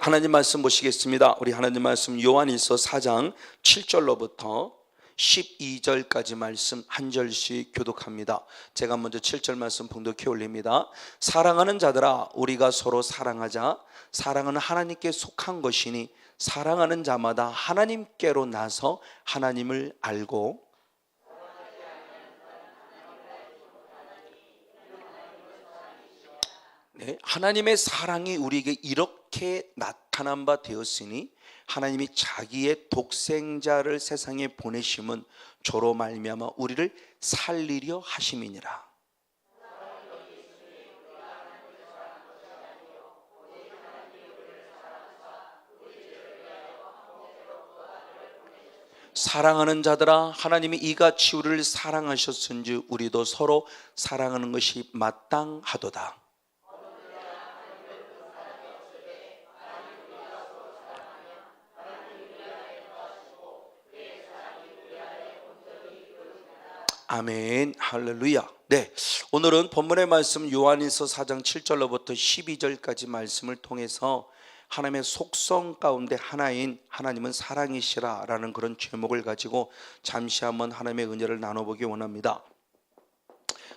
하나님 말씀 보시겠습니다. 우리 하나님 말씀 요한일서 4장 7절로부터 12절까지 말씀 한 절씩 교독합니다. 제가 먼저 7절 말씀 봉독해 올립니다. 사랑하는 자들아, 우리가 서로 사랑하자. 사랑은 하나님께 속한 것이니 사랑하는 자마다 하나님께로 나서 하나님을 알고 하나님의 사랑이 우리에게 이렇게 나타난 바 되었으니 하나님이 자기의 독생자를 세상에 보내심은 저로 말미암아 우리를 살리려 하심이니라. 사랑하는 자들아, 하나님이 이같이 우리를 사랑하셨은지 우리도 서로 사랑하는 것이 마땅하도다. 아멘, 할렐루야. 네, 오늘은 본문의 말씀 요한일서 4장 7절로부터 12절까지 말씀을 통해서 하나님의 속성 가운데 하나인 하나님은 사랑이시라 라는 그런 제목을 가지고 잠시 한번 하나님의 은혜를 나눠보기 원합니다.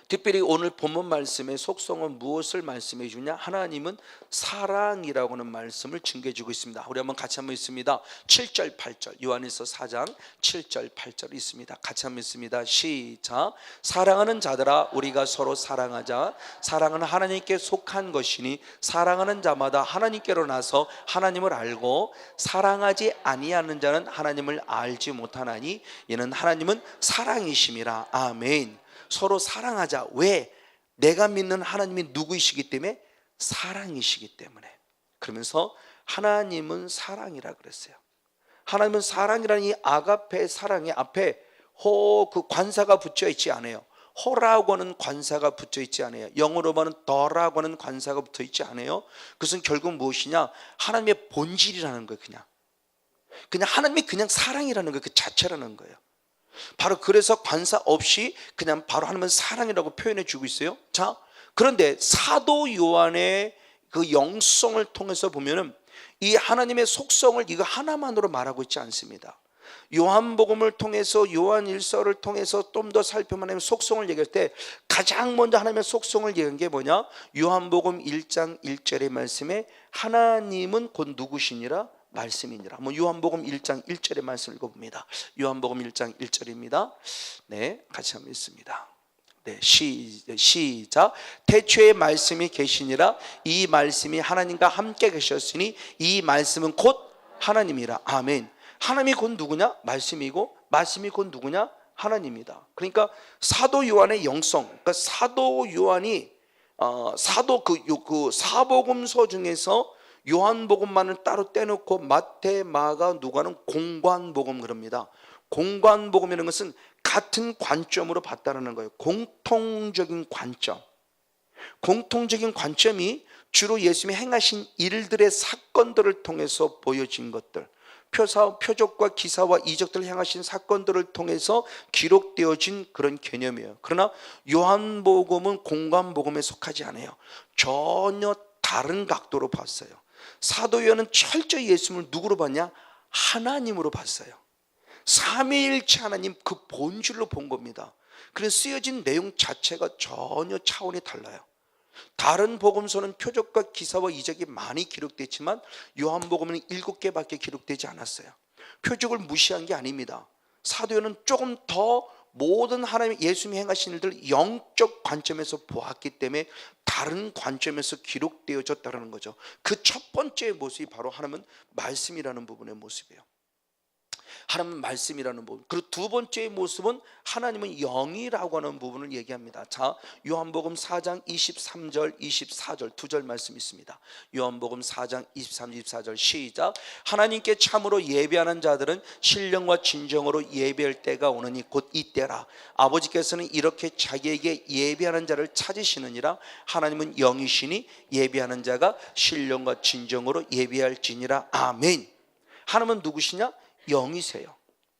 특별히 오늘 본문 말씀의 속성은 무엇을 말씀해 주냐? 하나님은 사랑이라고 하는 말씀을 증거해주고 있습니다. 우리 한번 같이 한번 읽습니다. 7절 8절 요한일서 4장 7절 8절 있습니다. 같이 한번 읽습니다. 시작. 사랑하는 자들아, 우리가 서로 사랑하자. 사랑은 하나님께 속한 것이니 사랑하는 자마다 하나님께로 나서 하나님을 알고 사랑하지 아니하는 자는 하나님을 알지 못하나니 이는 하나님은 사랑이심이라. 아멘. 서로 사랑하자. 왜? 내가 믿는 하나님이 누구이시기 때문에? 사랑이시기 때문에. 그러면서 하나님은 사랑이라 그랬어요. 하나님은 사랑이라는 이 아가페 사랑의 앞에 그 관사가 붙여 있지 않아요. 호라고 하는 관사가 붙어 있지 않아요. 영어로 말하는 더라고 하는 관사가 붙어 있지 않아요. 그것은 결국 무엇이냐? 하나님의 본질이라는 거예요. 그냥 하나님이 그냥 사랑이라는 거예요. 그 자체라는 거예요. 바로 그래서 관사 없이 그냥 바로 하나님은 사랑이라고 표현해 주고 있어요. 자, 그런데 사도 요한의 그 영성을 통해서 보면은 이 하나님의 속성을 이거 하나만으로 말하고 있지 않습니다. 요한복음을 통해서 요한일서를 통해서 좀 더 살펴보면 하나님의 속성을 얘기할 때 가장 먼저 하나님의 속성을 얘기한 게 뭐냐? 요한복음 1장 1절의 말씀에 하나님은 곧 누구시니라? 말씀이니라. 요한복음 1장 1절의 말씀 읽어봅니다. 요한복음 1장 1절입니다. 네, 같이 한번 읽습니다. 네, 시작. 태초에 말씀이 계시니라. 이 말씀이 하나님과 함께 계셨으니 이 말씀은 곧 하나님이라. 아멘. 하나님이 곧 누구냐? 말씀이고 말씀이 곧 누구냐? 하나님이다. 그러니까 사도 요한의 영성, 그러니까 사도 요한이 그 사복음서 중에서 요한복음만을 따로 떼놓고 마태, 마가, 누가는 공관복음 그럽니다. 공관복음이라는 것은 같은 관점으로 봤다는 거예요. 공통적인 관점. 공통적인 관점이 주로 예수님이 행하신 일들의 사건들을 통해서 보여진 것들, 표적과 기사와 이적들을 행하신 사건들을 통해서 기록되어진 그런 개념이에요. 그러나 요한복음은 공관복음에 속하지 않아요. 전혀 다른 각도로 봤어요. 사도 요한은 철저히 예수님을 누구로 봤냐? 하나님으로 봤어요. 삼위일체 하나님 그 본질로 본 겁니다. 그래서 쓰여진 내용 자체가 전혀 차원이 달라요. 다른 복음서는 표적과 기사와 이적이 많이 기록됐지만 요한복음은 7개밖에 기록되지 않았어요. 표적을 무시한 게 아닙니다. 사도 요한은 조금 더 모든 하나님의 예수님이 행하신 일들 영적 관점에서 보았기 때문에 다른 관점에서 기록되어졌다는 거죠. 그 첫 번째 모습이 바로 하나님은 말씀이라는 부분의 모습이에요. 하나님은 말씀이라는 부분. 그리고 두 번째 모습은 하나님은 영이라고 하는 부분을 얘기합니다. 자, 요한복음 4장 23절 24절 두 절 말씀 있습니다. 요한복음 4장 23, 24절 시작. 하나님께 참으로 예배하는 자들은 신령과 진정으로 예배할 때가 오느니 곧 이때라. 아버지께서는 이렇게 자기에게 예배하는 자를 찾으시느니라. 하나님은 영이시니 예배하는 자가 신령과 진정으로 예배할지니라. 아멘. 하나님은 누구시냐? 영이세요.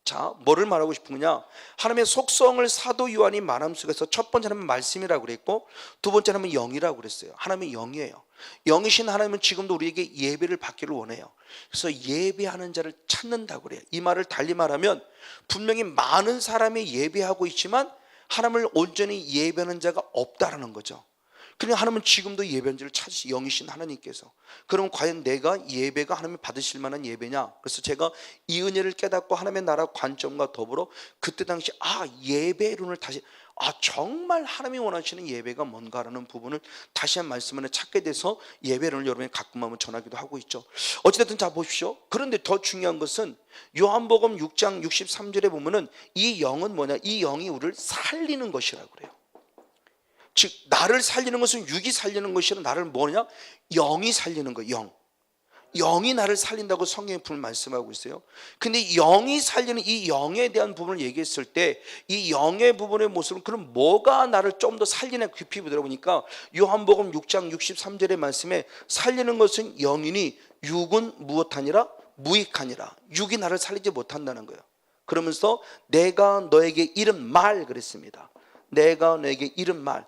자, 뭐를 말하고 싶은냐? 하나님의 속성을 사도 요한이 말함 속에서 첫 번째는 말씀이라고 그랬고, 두 번째는 영이라고 그랬어요. 하나님은 영이에요. 영이신 하나님은 지금도 우리에게 예배를 받기를 원해요. 그래서 예배하는 자를 찾는다고 그래요. 이 말을 달리 말하면 분명히 많은 사람이 예배하고 있지만 하나님을 온전히 예배하는 자가 없다라는 거죠. 그러니까 하나님은 지금도 예배자를 찾으시, 영이신 하나님께서. 그럼 과연 내가 예배가 하나님이 받으실 만한 예배냐? 그래서 제가 이 은혜를 깨닫고 하나님의 나라 관점과 더불어 그때 당시 예배론을 다시 정말 하나님이 원하시는 예배가 뭔가라는 부분을 다시 한 말씀 안에 찾게 돼서 예배론을 여러분이 가끔 한번 전하기도 하고 있죠. 어찌됐든 자 보십시오. 그런데 더 중요한 것은 요한복음 6장 63절에 보면은 이 영은 뭐냐? 이 영이 우리를 살리는 것이라고 그래요. 즉 나를 살리는 것은 육이 살리는 것이 아니라 나를 뭐냐? 영이 살리는 거예요. 영이 나를 살린다고 성경의 부분을 말씀하고 있어요. 근데 영이 살리는 이 영에 대한 부분을 얘기했을 때 이 영의 부분의 모습은 그럼 뭐가 나를 좀 더 살리는 깊이 들어보니까 요한복음 6장 63절의 말씀에 살리는 것은 영이니 육은 무엇하니라? 무익하니라. 육이 나를 살리지 못한다는 거예요. 그러면서 내가 너에게 이른 말 그랬습니다. 내가 너에게 이른 말,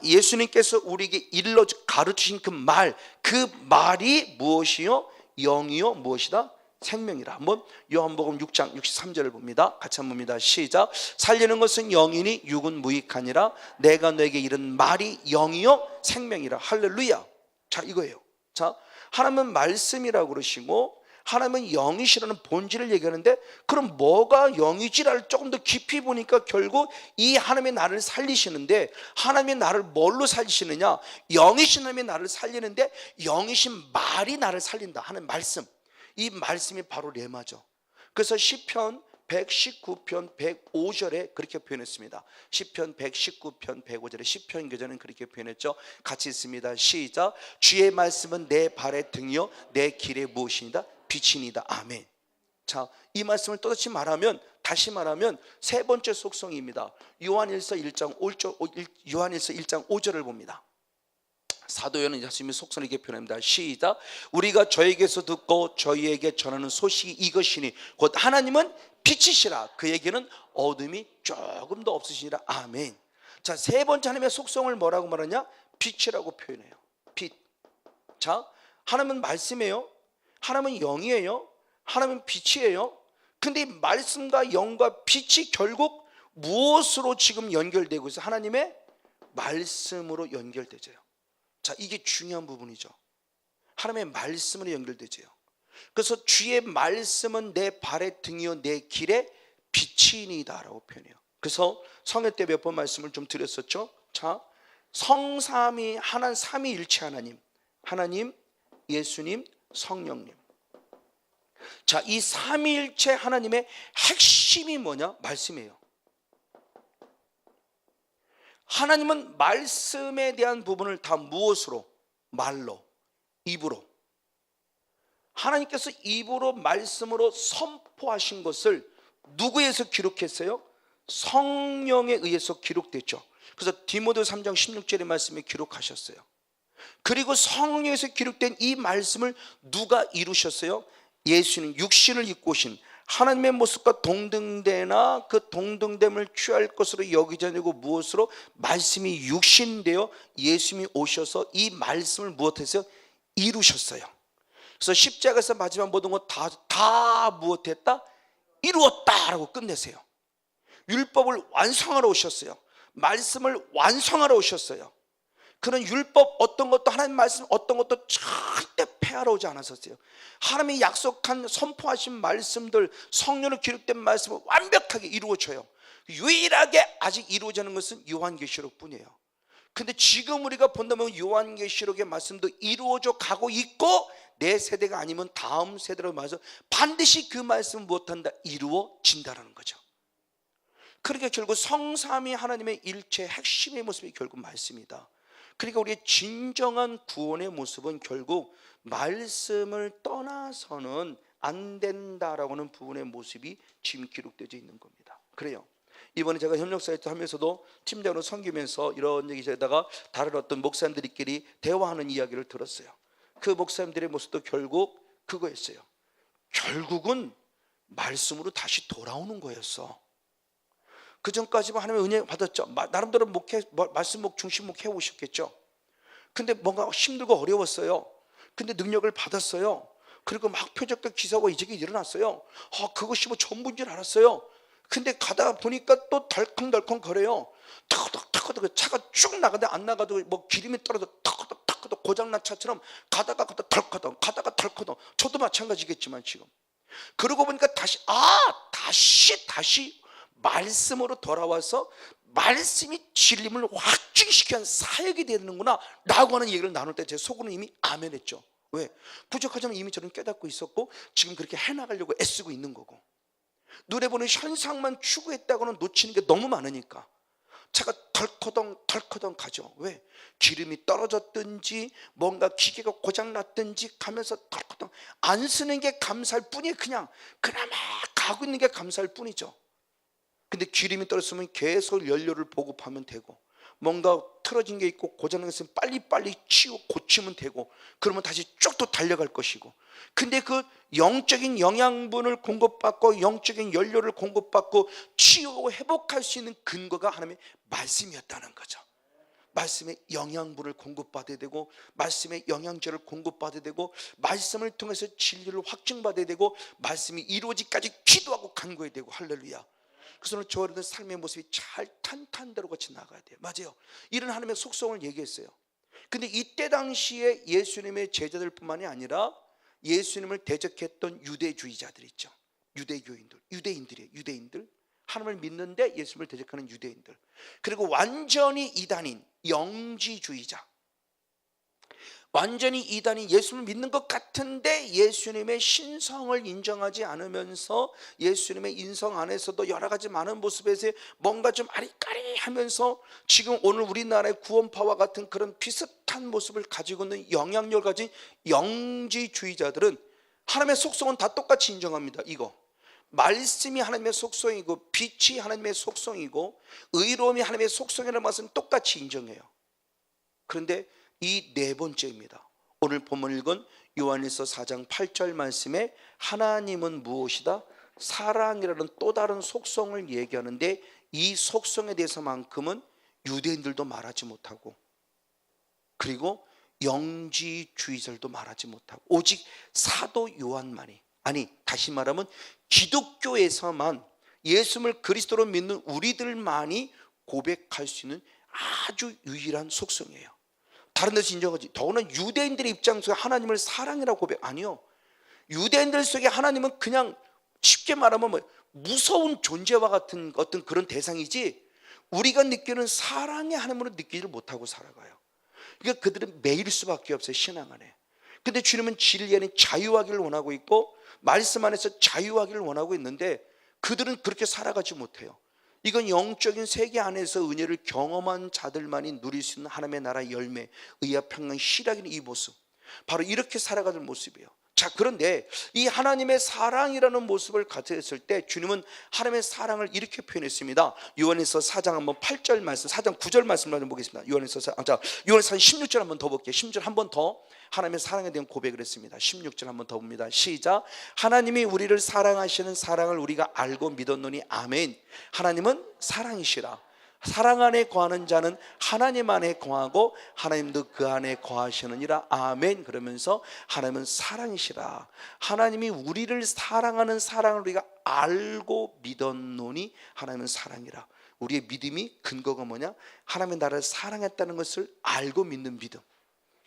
예수님께서 우리에게 일러 가르치신 그 말이 무엇이요? 영이요 무엇이다? 생명이라. 한번 요한복음 6장 63절을 봅니다. 같이 한번 봅니다. 시작. 살리는 것은 영이니 육은 무익하니라. 내가 너에게 이른 말이 영이요 생명이라. 할렐루야. 자, 이거예요. 자, 하나님은 말씀이라고 그러시고 하나님은 영이시라는 본질을 얘기하는데, 그럼 뭐가 영이지를 조금 더 깊이 보니까 결국 이 하나님의 나를 살리시는데, 하나님의 나를 뭘로 살리시느냐? 영이신 하나님의 나를 살리는데 영이신 말이 나를 살린다 하는 말씀, 이 말씀이 바로 레마죠. 그래서 시편 119편 105절에 그렇게 표현했습니다. 시편 119편 105절에 시편 교자는 그렇게 표현했죠. 같이 있습니다. 시작. 주의 말씀은 내 발의 등이요 내 길의 무엇이니다? 빛이니다. 아멘. 자, 이 말씀을 또다시 말하면, 다시 말하면 세 번째 속성입니다. 요한일서 1장 5절을 봅니다. 사도 요한은 예수님의 속성을 이렇게 표현합니다. 시작. 우리가 저에게서 듣고 저희에게 전하는 소식이 이것이니 곧 하나님은 빛이시라. 그에게는 어둠이 조금도 없으시니라. 아멘. 자, 세 번째 하나님의 속성을 뭐라고 말하냐? 빛이라고 표현해요. 빛. 자, 하나님은 말씀이에요. 하나님은 영이에요. 하나님은 빛이에요. 근데 이 말씀과 영과 빛이 결국 무엇으로 지금 연결되고 있어요? 하나님의 말씀으로 연결되죠. 자, 이게 중요한 부분이죠. 하나님의 말씀으로 연결되죠. 그래서 주의 말씀은 내 발의 등이요 내 길의 빛이니이다 라고 표현해요. 그래서 성회 때 몇 번 말씀을 좀 드렸었죠. 자, 성삼위 하나님, 삼위일체 하나님, 예수님, 성령님. 자, 이 삼위일체 하나님의 핵심이 뭐냐? 말씀이에요. 하나님은 말씀에 대한 부분을 다 무엇으로? 말로, 입으로. 하나님께서 입으로 말씀으로 선포하신 것을 누구에서 기록했어요? 성령에 의해서 기록됐죠. 그래서 디모데 3장 16절의 말씀에 기록하셨어요. 그리고 성령에서 기록된 이 말씀을 누가 이루셨어요? 예수님 육신을 입고 오신 하나님의 모습과 동등되나 그 동등됨을 취할 것으로 여기지 않고 무엇으로? 말씀이 육신되어 예수님이 오셔서 이 말씀을 무엇했어요? 이루셨어요. 그래서 십자가에서 마지막 모든 것 다 무엇했다? 이루었다라고 끝내세요. 율법을 완성하러 오셨어요. 말씀을 완성하러 오셨어요. 그런 율법 어떤 것도, 하나님 말씀 어떤 것도 절대 폐하러 오지 않았었어요. 하나님이 약속한 선포하신 말씀들, 성령으로 기록된 말씀을 완벽하게 이루어져요. 유일하게 아직 이루어지는 않은 것은 요한계시록 뿐이에요. 근데 지금 우리가 본다면 요한계시록의 말씀도 이루어져 가고 있고, 내 세대가 아니면 다음 세대로 말해서 반드시 그 말씀은 무엇한다? 이루어진다라는 거죠. 그러니까 결국 성삼위 하나님의 일체 핵심의 모습이 결국 말씀이다. 그러니까 우리의 진정한 구원의 모습은 결국 말씀을 떠나서는 안 된다라고 하는 부분의 모습이 지금 기록되어 있는 겁니다. 그래요. 이번에 제가 협력 사이트 하면서도 팀장으로 섬기면서 이런 얘기에다가 다른 어떤 목사님들끼리 대화하는 이야기를 들었어요. 그 목사님들의 모습도 결국 그거였어요. 결국은 말씀으로 다시 돌아오는 거였어. 그 전까지만 하나님의 은혜 받았죠. 나름대로 말씀 중심 목회 오셨겠죠. 근데 뭔가 힘들고 어려웠어요. 근데 능력을 받았어요. 그리고 막 표적과 기사가 이적이 일어났어요. 그것이 뭐 전부인 줄 알았어요. 근데 가다 보니까 또 덜컹덜컹 거려요. 턱덕턱덕 차가 쭉 나가도 안 나가도 뭐 기름이 떨어져 턱덕턱덕 고장난 차처럼 가다가 덜커덩 가다가 덜커덩. 저도 마찬가지겠지만 지금 그러고 보니까 다시 말씀으로 돌아와서 말씀이 진림을 확증시키는 사역이 되는구나 라고 하는 얘기를 나눌 때 제 속으로는 이미 아멘했죠. 왜? 부족하지만 이미 저는 깨닫고 있었고 지금 그렇게 해나가려고 애쓰고 있는 거고, 눈에 보는 현상만 추구했다고는 놓치는 게 너무 많으니까 차가 덜커덩 가죠. 왜? 기름이 떨어졌든지 뭔가 기계가 고장났든지 가면서 덜커덩 안 쓰는 게 감사할 뿐이에요. 그나마 가고 있는 게 감사할 뿐이죠. 근데 기름이 떨어졌으면 계속 연료를 보급하면 되고, 뭔가 틀어진 게 있고 고장난 게 있으면 빨리빨리 치우고 고치면 되고, 그러면 다시 쭉 또 달려갈 것이고. 근데 그 영적인 영양분을 공급받고 영적인 연료를 공급받고 치유하고 회복할 수 있는 근거가 하나님의 말씀이었다는 거죠. 말씀의 영양분을 공급받아야 되고, 말씀의 영양제를 공급받아야 되고, 말씀을 통해서 진리를 확증받아야 되고, 말씀이 이루어지기까지 기도하고 간구해야 되고. 할렐루야. 그래서 저희들 삶의 모습이 잘 탄탄대로 같이 나가야 돼요. 맞아요. 이런 하나님의 속성을 얘기했어요. 근데 이때 당시에 예수님의 제자들뿐만이 아니라 예수님을 대적했던 유대주의자들 있죠. 유대인들 하나님을 믿는데 예수님을 대적하는 유대인들, 그리고 완전히 이단인 영지주의자, 완전히 이단이 예수님을 믿는 것 같은데 예수님의 신성을 인정하지 않으면서 예수님의 인성 안에서도 여러 가지 많은 모습에서 뭔가 좀 아리까리하면서 지금 오늘 우리나라의 구원파와 같은 그런 비슷한 모습을 가지고 있는 영향력을 가진 영지주의자들은 하나님의 속성은 다 똑같이 인정합니다. 이거 말씀이 하나님의 속성이고 빛이 하나님의 속성이고 의로움이 하나님의 속성이라는 말씀은 똑같이 인정해요. 그런데 이 네 번째입니다. 오늘 본문 읽은 요한일서 4장 8절 말씀에 하나님은 무엇이다? 사랑이라는 또 다른 속성을 얘기하는데, 이 속성에 대해서만큼은 유대인들도 말하지 못하고, 그리고 영지주의자들도 말하지 못하고, 오직 사도 요한만이, 아니 다시 말하면 기독교에서만 예수를 그리스도로 믿는 우리들만이 고백할 수 있는 아주 유일한 속성이에요. 다른 데서 인정하지. 더구나 유대인들의 입장에서 하나님을 사랑이라고 고백, 아니요. 유대인들 속에 하나님은 그냥 쉽게 말하면 무서운 존재와 같은 어떤 그런 대상이지, 우리가 느끼는 사랑의 하나님으로 느끼지를 못하고 살아가요. 그러니까 그들은 매일 수밖에 없어요, 신앙 안에. 근데 주님은 진리 안에 자유하기를 원하고 있고 말씀 안에서 자유하기를 원하고 있는데 그들은 그렇게 살아가지 못해요. 이건 영적인 세계 안에서 은혜를 경험한 자들만이 누릴 수 있는 하나님의 나라의 열매, 의와 평강, 희락인 이 모습, 바로 이렇게 살아가는 모습이에요. 자, 그런데 이 하나님의 사랑이라는 모습을 가졌을 때 주님은 하나님의 사랑을 이렇게 표현했습니다. 요한일서 4장 한번 8절 말씀, 4장 9절 말씀을 한번 보겠습니다. 요한일서 16절 한번 더 볼게요. 16절 한번 더 하나님의 사랑에 대한 고백을 했습니다. 16절 한번 더 봅니다. 시작. 하나님이 우리를 사랑하시는 사랑을 우리가 알고 믿었노니 아멘. 하나님은 사랑이시라. 사랑 안에 거하는 자는 하나님 안에 거하고 하나님도 그 안에 거하시느니라. 아멘. 그러면서 하나님은 사랑이시라. 하나님이 우리를 사랑하는 사랑을 우리가 알고 믿었노니 하나님은 사랑이라. 우리의 믿음이 근거가 뭐냐? 하나님의 나라를 사랑했다는 것을 알고 믿는 믿음,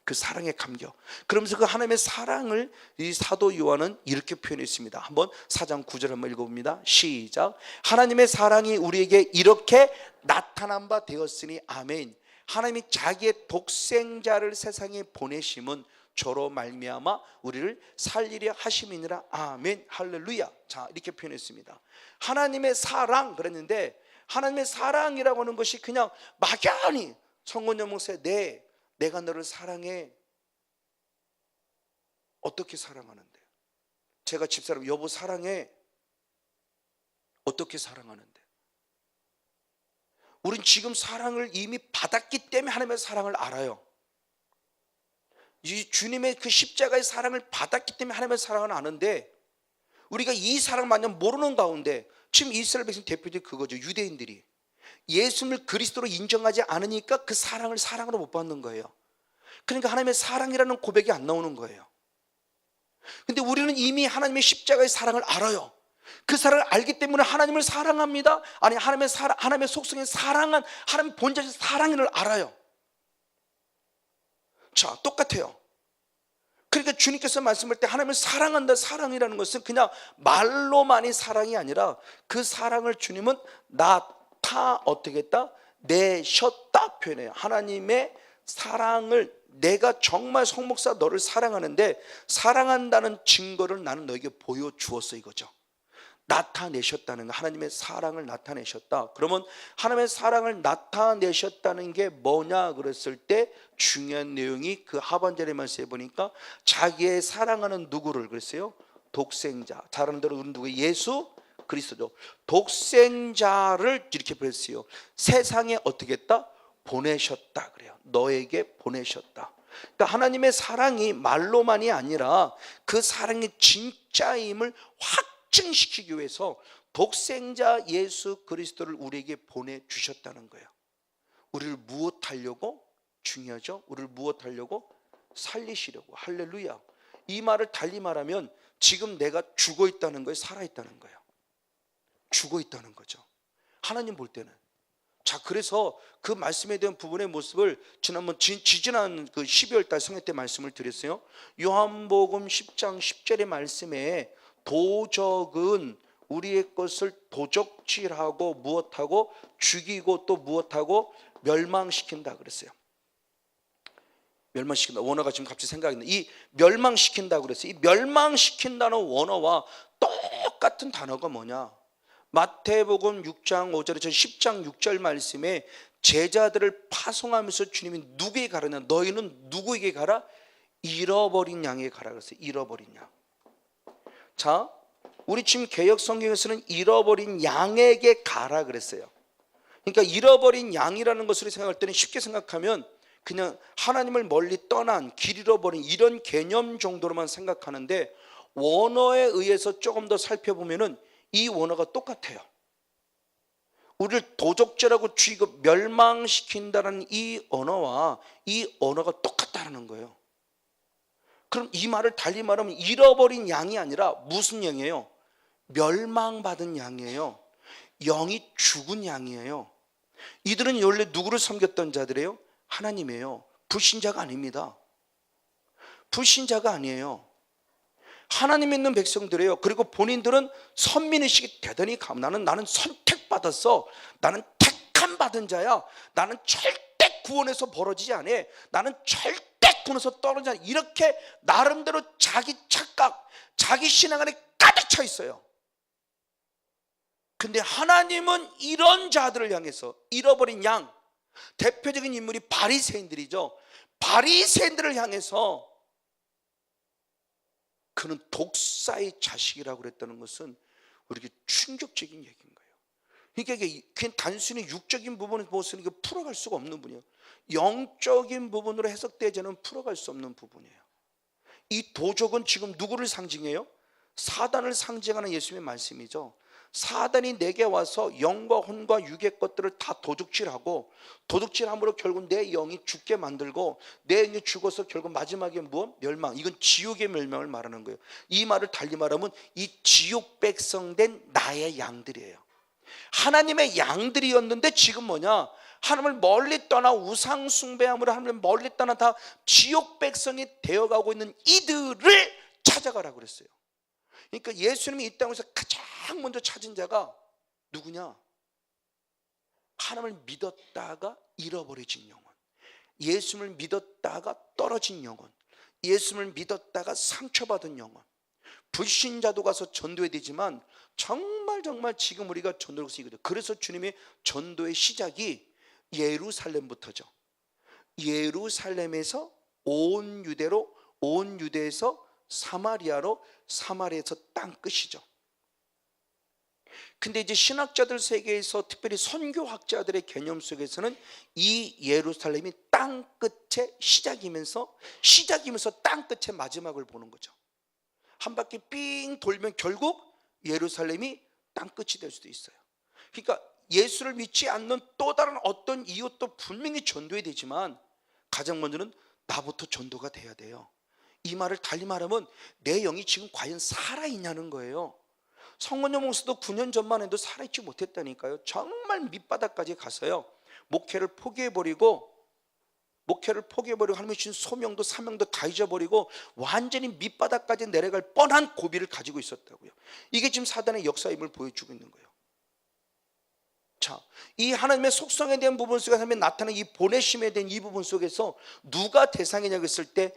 그 사랑의 감격. 그러면서 그 하나님의 사랑을 이 사도 요한은 이렇게 표현했습니다. 한번 4장 9절 한번 읽어봅니다. 시작. 하나님의 사랑이 우리에게 이렇게 나타난 바 되었으니 아멘. 하나님이 자기의 독생자를 세상에 보내심은 저로 말미암아 우리를 살리려 하심이니라. 아멘. 할렐루야. 자, 이렇게 표현했습니다. 하나님의 사랑 그랬는데, 하나님의 사랑이라고 하는 것이 그냥 막연히 성곤영 목사의 내가 너를 사랑해. 어떻게 사랑하는데? 제가 집사람 여보 사랑해. 어떻게 사랑하는데? 우린 지금 사랑을 이미 받았기 때문에 하나님의 사랑을 알아요. 이 주님의 그 십자가의 사랑을 받았기 때문에 하나님의 사랑을 아는데, 우리가 이 사랑을 만약 모르는 가운데, 지금 이스라엘 백성 대표들이 그거죠. 유대인들이 예수님을 그리스도로 인정하지 않으니까 그 사랑을 사랑으로 못 받는 거예요. 그러니까 하나님의 사랑이라는 고백이 안 나오는 거예요. 근데 우리는 이미 하나님의 십자가의 사랑을 알아요. 그 사랑을 알기 때문에 하나님을 사랑합니다. 아니, 하나님의 속성인 사랑한 하나님 본자의 사랑을 알아요. 자, 똑같아요. 그러니까 주님께서 말씀할 때 하나님을 사랑한다, 사랑이라는 것은 그냥 말로만이 사랑이 아니라 그 사랑을 주님은 어떻게 했다? 내셨다 표현해요. 하나님의 사랑을, 내가 정말 성목사 너를 사랑하는데 사랑한다는 증거를 나는 너에게 보여주었어, 이거죠. 나타내셨다는 거, 하나님의 사랑을 나타내셨다. 그러면 하나님의 사랑을 나타내셨다는 게 뭐냐 그랬을 때 중요한 내용이 그 하반절의 말씀에 보니까 자기의 사랑하는 누구를 그랬어요? 독생자. 다른 대로 우리는 누구? 예수 그리스도. 독생자를 이렇게 표현했어요. 세상에 어떻게 했다? 보내셨다 그래요. 너에게 보내셨다. 그러니까 하나님의 사랑이 말로만이 아니라 그 사랑의 진짜임을 확증시키기 위해서 독생자 예수 그리스도를 우리에게 보내주셨다는 거예요. 우리를 무엇하려고? 중요하죠. 우리를 무엇하려고? 살리시려고. 할렐루야. 이 말을 달리 말하면 지금 내가 죽어 있다는 거예요, 살아 있다는 거예요. 죽어 있다는 거죠, 하나님 볼 때는. 자, 그래서 그 말씀에 대한 부분의 모습을 지난번 지지난 그 12월 달 성회 때 말씀을 드렸어요. 요한복음 10장 10절의 말씀에 도적은 우리의 것을 도적질하고 무엇하고 죽이고 또 무엇하고 멸망시킨다 그랬어요. 멸망시킨다. 원어가 지금 갑자기 생각이 나요. 이 멸망시킨다 그랬어요. 이 멸망시킨다는 원어와 똑같은 단어가 뭐냐? 마태복음 6장 5절에 저 10장 6절 말씀에 제자들을 파송하면서 주님이 누구에게 가라냐? 너희는 누구에게 가라? 잃어버린 양에게 가라 그랬어요. 잃어버린 양. 자, 우리 지금 개역 성경에서는 잃어버린 양에게 가라 그랬어요. 그러니까 잃어버린 양이라는 것을 생각할 때는 쉽게 생각하면 그냥 하나님을 멀리 떠난, 길 잃어버린 이런 개념 정도로만 생각하는데, 원어에 의해서 조금 더 살펴보면은 이 원어가 똑같아요. 우리를 도적질하고 죽이고 멸망시킨다는 이 언어와 이 언어가 똑같다는 거예요. 그럼 이 말을 달리 말하면 잃어버린 양이 아니라 무슨 양이에요? 멸망받은 양이에요. 영이 죽은 양이에요. 이들은 원래 누구를 섬겼던 자들이에요? 하나님이에요. 불신자가 아닙니다. 불신자가 아니에요. 하나님 믿는 백성들이에요. 그리고 본인들은 선민의식이 대단히 나는 선택받았어. 나는 택함 받은 자야. 나는 절대 구원에서 벌어지지 않아. 나는 절대 구원에서 떨어지지 않아. 이렇게 나름대로 자기 착각, 자기 신앙 안에 가득 차 있어요. 근데 하나님은 이런 자들을 향해서, 잃어버린 양, 대표적인 인물이 바리새인들이죠. 바리새인들을 향해서 그는 독사의 자식이라고 그랬다는 것은 우리에게 충격적인 얘기인 거예요. 그러니까 그냥 단순히 육적인 부분을 보고서는 풀어갈 수가 없는 분이에요. 영적인 부분으로 해석되지는 풀어갈 수 없는 부분이에요. 이 도적은 지금 누구를 상징해요? 사단을 상징하는 예수님의 말씀이죠. 사단이 내게 와서 영과 혼과 육의 것들을 다 도둑질하고, 도둑질함으로 결국 내 영이 죽게 만들고, 내 영이 죽어서 결국 마지막에 무엇? 멸망. 이건 지옥의 멸망을 말하는 거예요. 이 말을 달리 말하면 이 지옥 백성된 나의 양들이에요. 하나님의 양들이었는데 지금 뭐냐? 하나님을 멀리 떠나 우상 숭배함으로 하나님을 멀리 떠나 다 지옥 백성이 되어가고 있는 이들을 찾아가라고 그랬어요. 그러니까 예수님이 이 땅에서 가장 먼저 찾은 자가 누구냐? 하나님을 믿었다가 잃어버려진 영혼, 예수님을 믿었다가 떨어진 영혼, 예수님을 믿었다가 상처받은 영혼. 불신자도 가서 전도해야 되지만 정말 지금 우리가 전도를 쓰거든요. 그래서 주님의 전도의 시작이 예루살렘부터죠. 예루살렘에서 온 유대로, 온 유대에서 사마리아로, 사마리아에서 땅 끝이죠. 근데 이제 신학자들 세계에서, 특별히 선교학자들의 개념 속에서는 이 예루살렘이 땅 끝의 시작이면서 땅 끝의 마지막을 보는 거죠. 한 바퀴 삥 돌면 결국 예루살렘이 땅끝이 될 수도 있어요. 그러니까 예수를 믿지 않는 또 다른 어떤 이웃도 분명히 전도해야 되지만 가장 먼저는 나부터 전도가 돼야 돼요. 이 말을 달리 말하면 내 영이 지금 과연 살아있냐는 거예요. 성원여 목사도 9년 전만 해도 살아있지 못했다니까요. 정말 밑바닥까지 가서요, 목회를 포기해버리고 하나님이 주신 소명도 사명도 다 잊어버리고 완전히 밑바닥까지 내려갈 뻔한 고비를 가지고 있었다고요. 이게 지금 사단의 역사임을 보여주고 있는 거예요. 자, 이 하나님의 속성에 대한 부분 속에서 하나님의 나타나는 이 보내심에 대한 이 부분 속에서 누가 대상이냐고 했을 때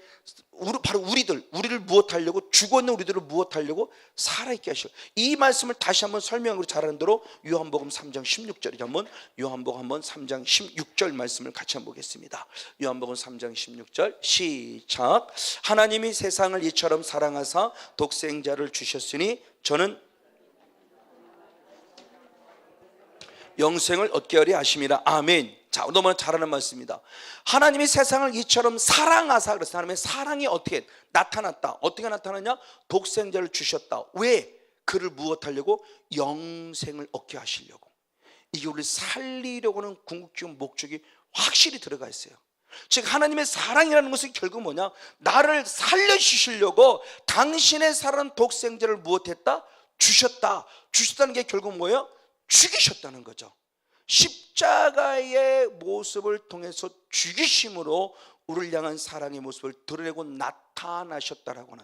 바로 우리를 무엇하려고, 죽어있는 우리들을 무엇하려고? 살아있게 하시고, 이 말씀을 다시 한번 설명으로 잘하는 대로 요한복음 3장 16절이죠. 한번 요한복음 한번 3장 16절 말씀을 같이 한번 보겠습니다. 요한복음 3장 16절 시작. 하나님이 세상을 이처럼 사랑하사 독생자를 주셨으니 저는 영생을 얻게 하려 하심이라. 아멘. 자, 너무나 잘하는 말씀입니다. 하나님이 세상을 이처럼 사랑하사, 그래서 하나님의 사랑이 어떻게 나타났다. 어떻게 나타났냐? 독생자를 주셨다. 왜? 그를 무엇하려고? 영생을 얻게 하시려고. 이게 우리를 살리려고 하는 궁극적인 목적이 확실히 들어가 있어요. 즉 하나님의 사랑이라는 것은 결국 뭐냐? 나를 살려주시려고 당신의 사랑 독생자를 무엇했다? 주셨다. 주셨다는 게 결국 뭐예요? 죽이셨다는 거죠. 십자가의 모습을 통해서 죽이심으로 우리를 향한 사랑의 모습을 드러내고 나타나셨다라고 하는,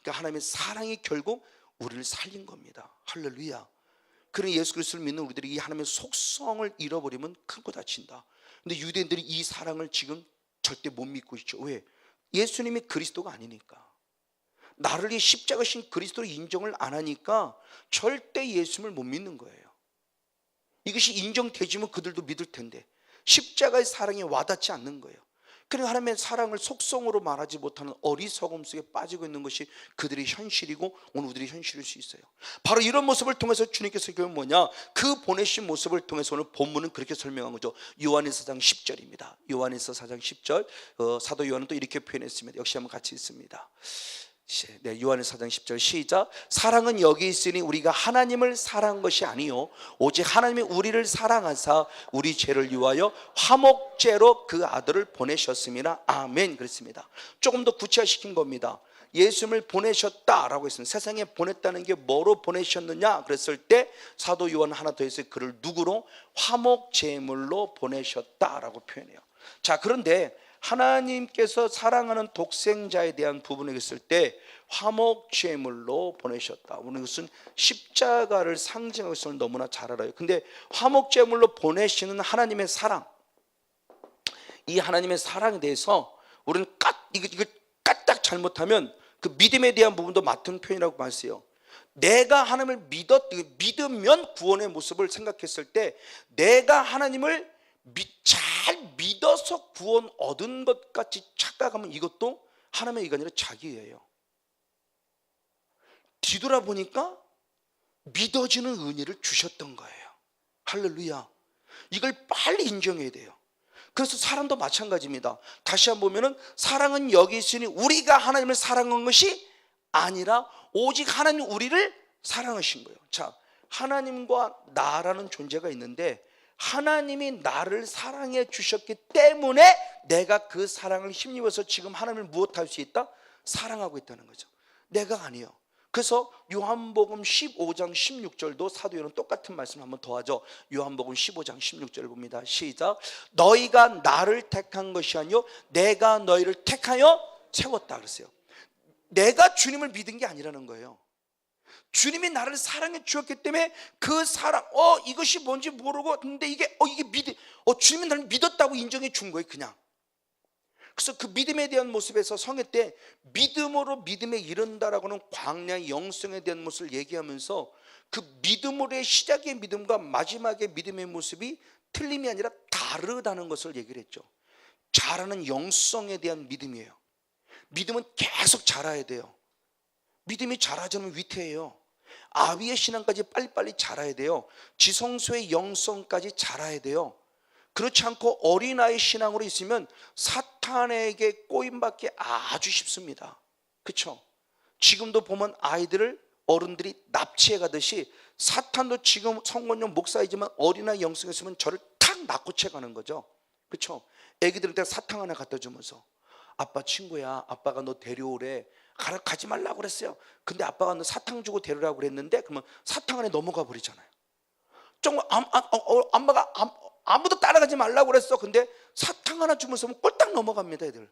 그러니까 하나님의 사랑이 결국 우리를 살린 겁니다. 할렐루야. 그러니 예수 그리스도를 믿는 우리들이 이 하나님의 속성을 잃어버리면 큰 거 다친다. 근데 유대인들이 이 사랑을 지금 절대 못 믿고 있죠. 왜? 예수님이 그리스도가 아니니까. 나를 이 십자가신 그리스도로 인정을 안 하니까 절대 예수님을 못 믿는 거예요. 이것이 인정되지면 그들도 믿을 텐데 십자가의 사랑이 와닿지 않는 거예요. 그러니까 하나님의 사랑을 속성으로 말하지 못하는 어리석음 속에 빠지고 있는 것이 그들의 현실이고 오늘 우리들의 현실일 수 있어요. 바로 이런 모습을 통해서 주님께서 결국 뭐냐? 그 보내신 모습을 통해서 오늘 본문은 그렇게 설명한 거죠. 요한일서 4장 10절입니다. 요한일서 4장 10절 사도 요한은 또 이렇게 표현했습니다. 역시 한번 같이 읽습니다. 네, 요한일서 4장 10절 시작. 사랑은 여기 있으니 우리가 하나님을 사랑한 것이 아니요 오직 하나님이 우리를 사랑하사 우리 죄를 위하여 화목제로 그 아들을 보내셨음이라. 아멘. 그랬습니다. 조금 더 구체화시킨 겁니다. 예수님을 보내셨다라고 했습니다. 세상에 보냈다는 게 뭐로 보내셨느냐 그랬을 때 사도 요한 하나 더 했어요. 그를 누구로? 화목제물로 보내셨다라고 표현해요. 자, 그런데 하나님께서 사랑하는 독생자에 대한 부분에 있을 때 화목제물로 보내셨다. 오늘 이것은 십자가를 상징하고 있음을 너무나 잘 알아요. 근데 화목제물로 보내시는 하나님의 사랑, 이 하나님의 사랑에 대해서 우리는 이거 까딱 잘못하면 그 믿음에 대한 부분도 맡은 표현이라고 말했어요. 내가 하나님을 믿으면 구원의 모습을 생각했을 때 내가 하나님을 잘 믿어서 구원 얻은 것 같이 착각하면 이것도 하나님의 의가 아니라 자기예요. 뒤돌아보니까 믿어지는 은혜를 주셨던 거예요. 할렐루야. 이걸 빨리 인정해야 돼요. 그래서 사랑도 마찬가지입니다. 다시 한번 보면은 사랑은 여기 있으니 우리가 하나님을 사랑한 것이 아니라 오직 하나님 우리를 사랑하신 거예요. 자, 하나님과 나라는 존재가 있는데 하나님이 나를 사랑해 주셨기 때문에 내가 그 사랑을 힘입어서 지금 하나님을 무엇할 수 있다? 사랑하고 있다는 거죠. 내가 아니요. 그래서 요한복음 15장 16절도 사도 요한은 똑같은 말씀을 한번 더 하죠. 요한복음 15장 16절을 봅니다. 시작. 너희가 나를 택한 것이 아니요 내가 너희를 택하여 세웠다 그랬어요. 내가 주님을 믿은 게 아니라는 거예요. 주님이 나를 사랑해 주었기 때문에 그 사랑, 이것이 뭔지 모르고, 근데 이게 주님이 나를 믿었다고 인정해 준 거예요, 그냥. 그래서 그 믿음에 대한 모습에서 성회 때 믿음으로 믿음에 이른다라고는 광야의 영성에 대한 모습을 얘기하면서 그 믿음으로의 시작의 믿음과 마지막의 믿음의 모습이 틀림이 아니라 다르다는 것을 얘기를 했죠. 자라는 영성에 대한 믿음이에요. 믿음은 계속 자라야 돼요. 믿음이 자라지 않으면 위태해요. 아비의 신앙까지 빨리빨리 자라야 돼요. 지성소의 영성까지 자라야 돼요. 그렇지 않고 어린아이 신앙으로 있으면 사탄에게 꼬임받기 아주 쉽습니다. 그렇죠? 지금도 보면 아이들을 어른들이 납치해 가듯이 사탄도 지금 성건용 목사이지만 어린아이 영성이 있으면 저를 탁 낚고채 가는 거죠. 그렇죠? 애기들한테 사탕 하나 갖다 주면서 아빠 친구야, 아빠가 너 데려오래. 가지 말라고 그랬어요. 근데 아빠가 너 사탕 주고 데려오라고 그랬는데, 그러면 사탕 안에 넘어가 버리잖아요. 정말 엄마가 아무도 따라가지 말라고 그랬어. 근데 사탕 하나 주면서 꼴딱 넘어갑니다, 애들.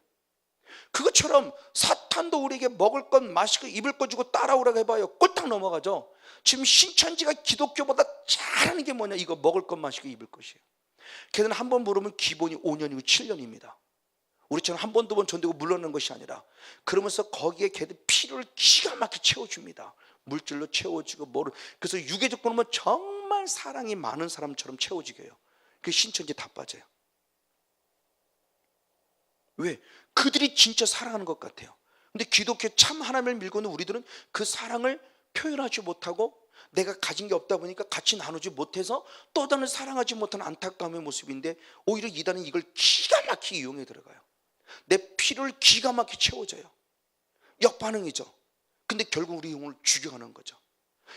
그것처럼 사탄도 우리에게 먹을 것, 마시고 입을 것 주고 따라오라고 해봐요. 꼴딱 넘어가죠. 지금 신천지가 기독교보다 잘하는 게 뭐냐? 이거 먹을 것, 마시고 입을 것이에요. 걔는 한 번 물으면 기본이 5년이고 7년입니다. 우리처럼 한 번, 두 번 전되고 물러나는 것이 아니라, 그러면서 거기에 걔들 필요를 기가 막히게 채워줍니다. 물질로 채워주고 뭐를. 그래서 유괴적 보면 정말 사랑이 많은 사람처럼 채워지게 해요. 그 신천지 다 빠져요. 왜? 그들이 진짜 사랑하는 것 같아요. 근데 기독교 참 하나님을 밀고는 우리들은 그 사랑을 표현하지 못하고, 내가 가진 게 없다 보니까 같이 나누지 못해서 또 다른 사랑하지 못하는 안타까움의 모습인데, 오히려 이단은 이걸 기가 막히게 이용해 들어가요. 내 필요를 기가 막히게 채워줘요. 역반응이죠. 근데 결국 우리 영혼을 죽여가는 거죠.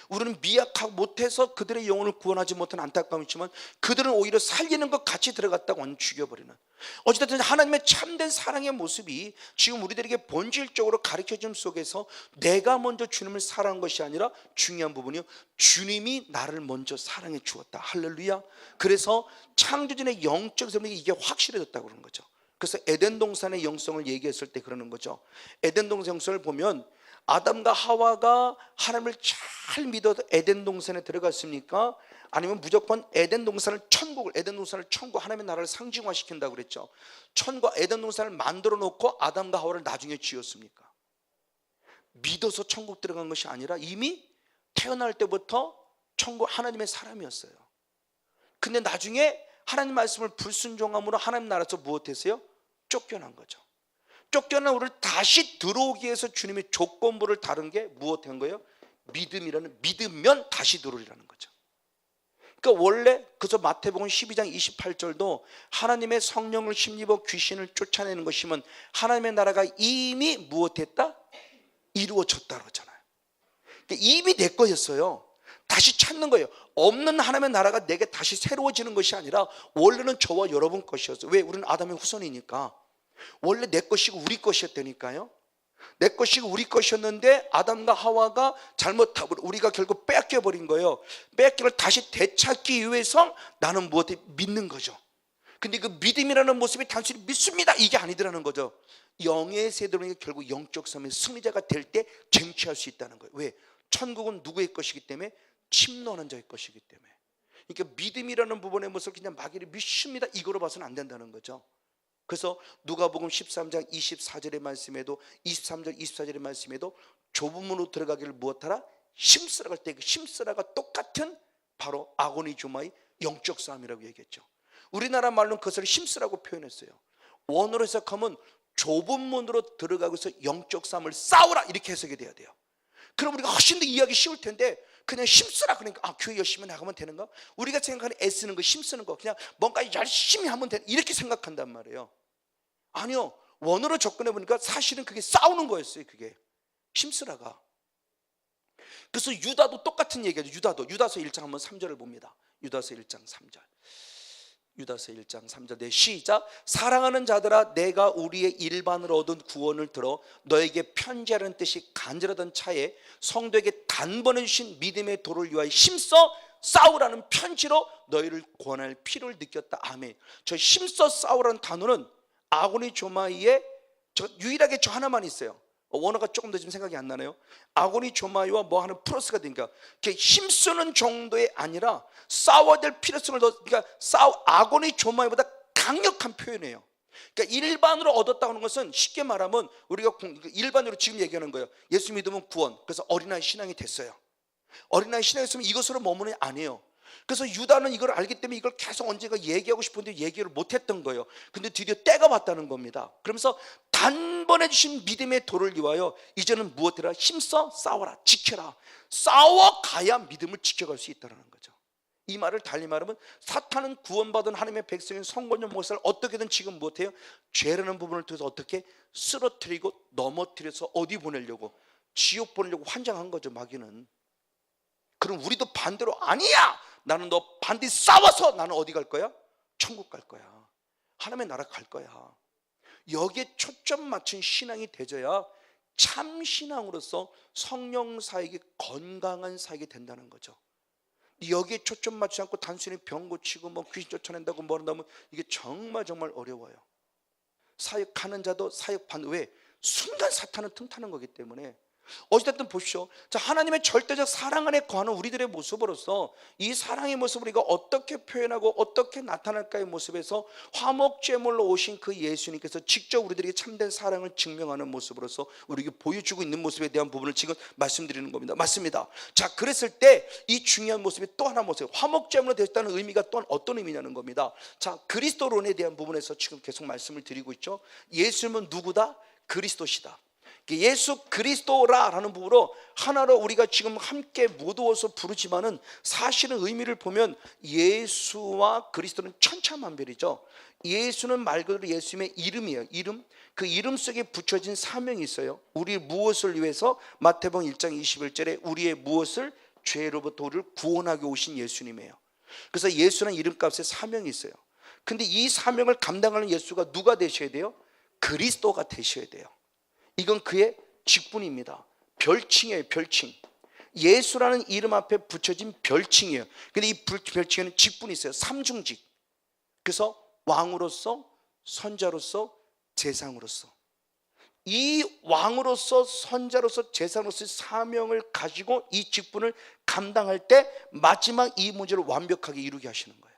우리는 미약하고 못해서 그들의 영혼을 구원하지 못한 안타까움이 있지만, 그들은 오히려 살리는 것 같이 들어갔다고 완전 죽여버리는. 어찌됐든 하나님의 참된 사랑의 모습이 지금 우리들에게 본질적으로 가르쳐줌 속에서 내가 먼저 주님을 사랑한 것이 아니라, 중요한 부분이요, 주님이 나를 먼저 사랑해 주었다. 할렐루야. 그래서 창조전의 영적 생명이 이게 확실해졌다고 그러는 거죠. 그래서 에덴 동산의 영성을 얘기했을 때 그러는 거죠. 에덴 동산 영성을 보면 아담과 하와가 하나님을 잘 믿어서 에덴 동산에 들어갔습니까? 아니면 무조건 에덴 동산을 천국, 하나님의 나라를 상징화시킨다고 그랬죠. 천과 에덴 동산을 만들어 놓고 아담과 하와를 나중에 지었습니까? 믿어서 천국 들어간 것이 아니라 이미 태어날 때부터 천국 하나님의 사람이었어요. 근데 나중에 하나님 말씀을 불순종함으로 하나님 나라에서 무엇했어요? 쫓겨난 거죠. 쫓겨난 우리를 다시 들어오기 위해서 주님의 조건부를 다룬 게 무엇한 거예요? 믿으면 다시 들어오리라는 거죠. 그러니까 원래, 그래서 마태복음 12장 28절도 하나님의 성령을 힘입어 귀신을 쫓아내는 것이면 하나님의 나라가 이미 무엇했다? 이루어졌다 그러잖아요. 그러니까 이미 내 거였어요. 다시 찾는 거예요. 없는 하나님의 나라가 내게 다시 새로워지는 것이 아니라 원래는 저와 여러분 것이었어요. 왜? 우리는 아담의 후손이니까. 원래 내 것이고 우리 것이었다니까요. 내 것이고 우리 것이었는데 아담과 하와가 잘못하고 우리가 결국 뺏겨버린 거예요. 뺏기를 다시 되찾기 위해서 나는 무엇을 믿는 거죠. 근데 그 믿음이라는 모습이 단순히 믿습니다 이게 아니더라는 거죠. 영의 세대로는 결국 영적 삶의 승리자가 될 때 쟁취할 수 있다는 거예요. 왜? 천국은 누구의 것이기 때문에? 침노하는 자의 것이기 때문에. 그러니까 믿음이라는 부분의 모습을 그냥 막연히 믿습니다 이거로 봐서는 안 된다는 거죠. 그래서 누가복음 13장 24절의 말씀에도 23절 24절의 말씀에도 좁은 문으로 들어가기를 무엇하라? 힘쓰라 할 때 그 힘쓰라가 똑같은 바로 아고니 조마의 영적 싸움이라고 얘기했죠. 우리나라 말로는 그것을 힘쓰라고 표현했어요. 원어로 해석하면 좁은 문으로 들어가고서 영적 싸움을 싸우라 이렇게 해석이 돼야 돼요. 그럼 우리가 훨씬 더 이해하기 쉬울 텐데 그냥 힘쓰라 그러니까 교회 열심히 나가면 되는가? 우리가 생각하는 애쓰는 거 힘쓰는 거 그냥 뭔가 열심히 하면 되는 이렇게 생각한단 말이에요. 아니요, 원어로 접근해 보니까 사실은 그게 싸우는 거였어요. 그게 힘쓰라가. 그래서 유다도 똑같은 얘기죠. 유다서 1장 한번 3절을 봅니다. 유다서 1장 3절. 유다서 1장 3절 내 시작. 사랑하는 자들아 내가 우리의 일반으로 얻은 구원을 들어 너에게 편지하는 뜻이 간절하던 차에 성도에게 단번에 주신 믿음의 도를 위하여 힘써 싸우라는 편지로 너희를 권할 필요를 느꼈다. 아멘. 저 힘써 싸우라는 단어는 아고니 조마이에 유일하게 저 하나만 있어요. 원어가 조금 더 지금 생각이 안 나네요. 아고니 조마이와 뭐 하는 플러스가 되니까 힘쓰는 정도의 아니라 싸워야 될 필요성을 더, 그러니까 아고니 조마이보다 강력한 표현이에요. 그러니까 일반으로 얻었다고 하는 것은 쉽게 말하면 우리가 일반으로 지금 얘기하는 거예요. 예수 믿으면 구원. 그래서 어린아이 신앙이 됐어요. 어린아이 신앙이 있으면 이것으로 머무는 게 아니에요. 그래서 유다는 이걸 알기 때문에 이걸 계속 언젠가 얘기하고 싶은데 얘기를 못했던 거예요. 근데 드디어 때가 왔다는 겁니다. 그러면서 단번에 주신 믿음의 도를 위하여 이제는 무엇이라? 힘써 싸워라, 지켜라. 싸워가야 믿음을 지켜갈 수 있다는 거죠. 이 말을 달리 말하면 사탄은 구원받은 하나님의 백성인 성건용 목사를 어떻게든 지금 못해요. 죄라는 부분을 통해서 어떻게 쓰러뜨리고 넘어뜨려서 어디 보내려고? 지옥 보내려고 환장한 거죠, 마귀는. 그럼 우리도 반대로 아니야, 나는 너 반드시 싸워서 나는 어디 갈 거야? 천국 갈 거야, 하나님의 나라 갈 거야. 여기에 초점 맞춘 신앙이 되져야 참 신앙으로서 성령 사역이 건강한 사역이 된다는 거죠. 여기에 초점 맞추지 않고 단순히 병 고치고 뭐 귀신 쫓아낸다고 뭐한다면 이게 정말 어려워요. 사역하는 자도 사역반, 왜? 순간 사탄은 틈타는 거기 때문에. 어찌됐든 보십시오. 자, 하나님의 절대적 사랑 안에 거하는 우리들의 모습으로서 이 사랑의 모습을 우리가 어떻게 표현하고 어떻게 나타날까의 모습에서 화목제물로 오신 그 예수님께서 직접 우리들에게 참된 사랑을 증명하는 모습으로서 우리에게 보여주고 있는 모습에 대한 부분을 지금 말씀드리는 겁니다. 맞습니다. 자, 그랬을 때 이 중요한 모습이 또 하나 모습, 화목제물로 되었다는 의미가 또한 어떤 의미냐는 겁니다. 자, 그리스도론에 대한 부분에서 지금 계속 말씀을 드리고 있죠. 예수님은 누구다? 그리스도시다. 예수 그리스도라라는 부분으로 하나로 우리가 지금 함께 모두어서 부르지만은 사실은 의미를 보면 예수와 그리스도는 천차만별이죠. 예수는 말 그대로 예수님의 이름이에요. 이름. 그 이름 속에 붙여진 사명이 있어요. 우리 무엇을 위해서? 마태복음 1장 21절에 우리의 무엇을? 죄로부터 우리를 구원하게 오신 예수님이에요. 그래서 예수는 이름값에 사명이 있어요. 근데 이 사명을 감당하는 예수가 누가 되셔야 돼요? 그리스도가 되셔야 돼요. 이건 그의 직분입니다. 별칭이에요, 별칭. 예수라는 이름 앞에 붙여진 별칭이에요. 근데 이 별칭에는 직분이 있어요. 삼중직. 그래서 왕으로서, 선자로서, 제상으로서. 이 왕으로서, 선자로서, 제상으로서의 사명을 가지고 이 직분을 감당할 때 마지막 이 문제를 완벽하게 이루게 하시는 거예요.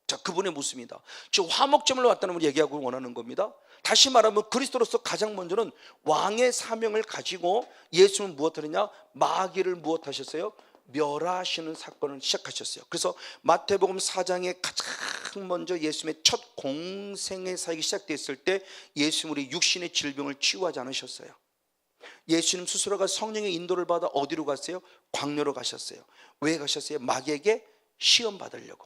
자, 그분의 모습입니다. 즉 화목제물로 왔다는 걸 얘기하고 원하는 겁니다. 다시 말하면 그리스도로서 가장 먼저는 왕의 사명을 가지고 예수는 무엇하느냐? 마귀를 무엇하셨어요? 멸하시는 사건을 시작하셨어요. 그래서 마태복음 4장에 가장 먼저 예수님의 첫 공생의 사역이 시작됐을 때 예수님 우리 육신의 질병을 치유하지 않으셨어요. 예수님 스스로가 성령의 인도를 받아 어디로 갔어요? 광야로 가셨어요. 왜 가셨어요? 마귀에게 시험 받으려고.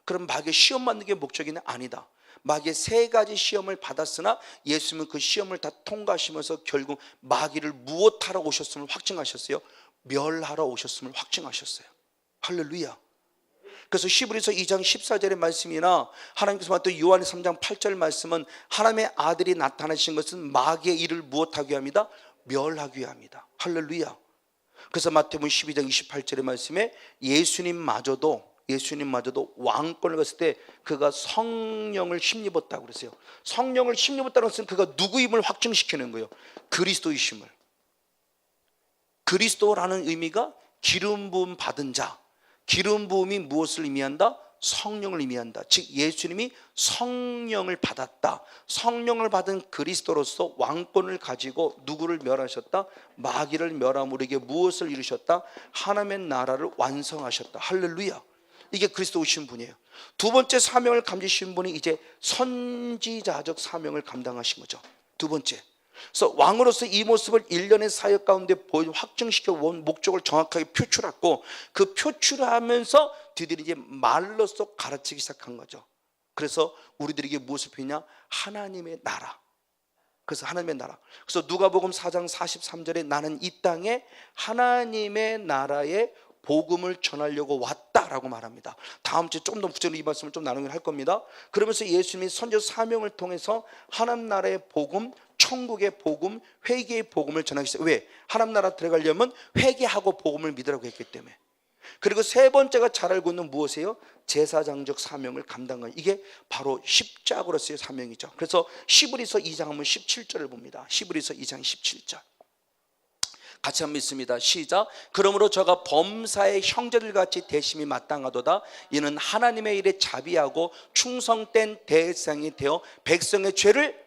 그럼 마귀의 시험 받는 게 목적이냐? 아니다. 마귀의 세 가지 시험을 받았으나 예수님은 그 시험을 다 통과하시면서 결국 마귀를 무엇하러 오셨음을 확증하셨어요? 멸하러 오셨음을 확증하셨어요. 할렐루야. 그래서 히브리서 2장 14절의 말씀이나 하나님께서 말했던 요한 3장 8절 말씀은 하나님의 아들이 나타나신 것은 마귀의 일을 무엇하게 합니다? 멸하게 합니다. 할렐루야. 그래서 마태복음 12장 28절의 말씀에 예수님마저도 왕권을 갔을 때 그가 성령을 힘입었다고 그랬어요. 성령을 힘입었다는 것은 그가 누구임을 확증시키는 거예요. 그리스도이심을. 그리스도라는 의미가 기름 부음 받은 자. 기름 부음이 무엇을 의미한다? 성령을 의미한다. 즉 예수님이 성령을 받았다. 성령을 받은 그리스도로서 왕권을 가지고 누구를 멸하셨다? 마귀를 멸함으로 우리에게 무엇을 이루셨다? 하나님의 나라를 완성하셨다. 할렐루야. 이게 그리스도 오신 분이에요. 두 번째 사명을 감지신 분이 이제 선지자적 사명을 감당하신 거죠. 두 번째. 그래서 왕으로서 이 모습을 1년의 사역 가운데 확증시켜 온 목적을 정확하게 표출했고 그 표출하면서 드디어 이제 말로써 가르치기 시작한 거죠. 그래서 우리들에게 무엇을 표현하냐? 하나님의 나라. 그래서 하나님의 나라. 그래서 누가복음 4장 43절에 나는 이 땅에 하나님의 나라의 복음을 전하려고 왔다라고 말합니다. 다음 주에 좀 더 구체적으로 이 말씀을 좀 나누긴 할 겁니다. 그러면서 예수님이 선교 사명을 통해서 하나님 나라의 복음, 천국의 복음, 회개의 복음을 전하기 시작. 왜? 하나님 나라 들어가려면 회개하고 복음을 믿으라고 했기 때문에. 그리고 세 번째가 잘 알고 있는 무엇이에요? 제사장적 사명을 감당하는, 이게 바로 십자가로서의 사명이죠. 그래서 히브리서 2장 한번 17절을 봅니다. 히브리서 2장 17절 같이 한번 읽습니다. 시작. 그러므로 저가 범사의 형제들같이 대심이 마땅하도다. 이는 하나님의 일에 자비하고 충성된 대상이 되어 백성의 죄를,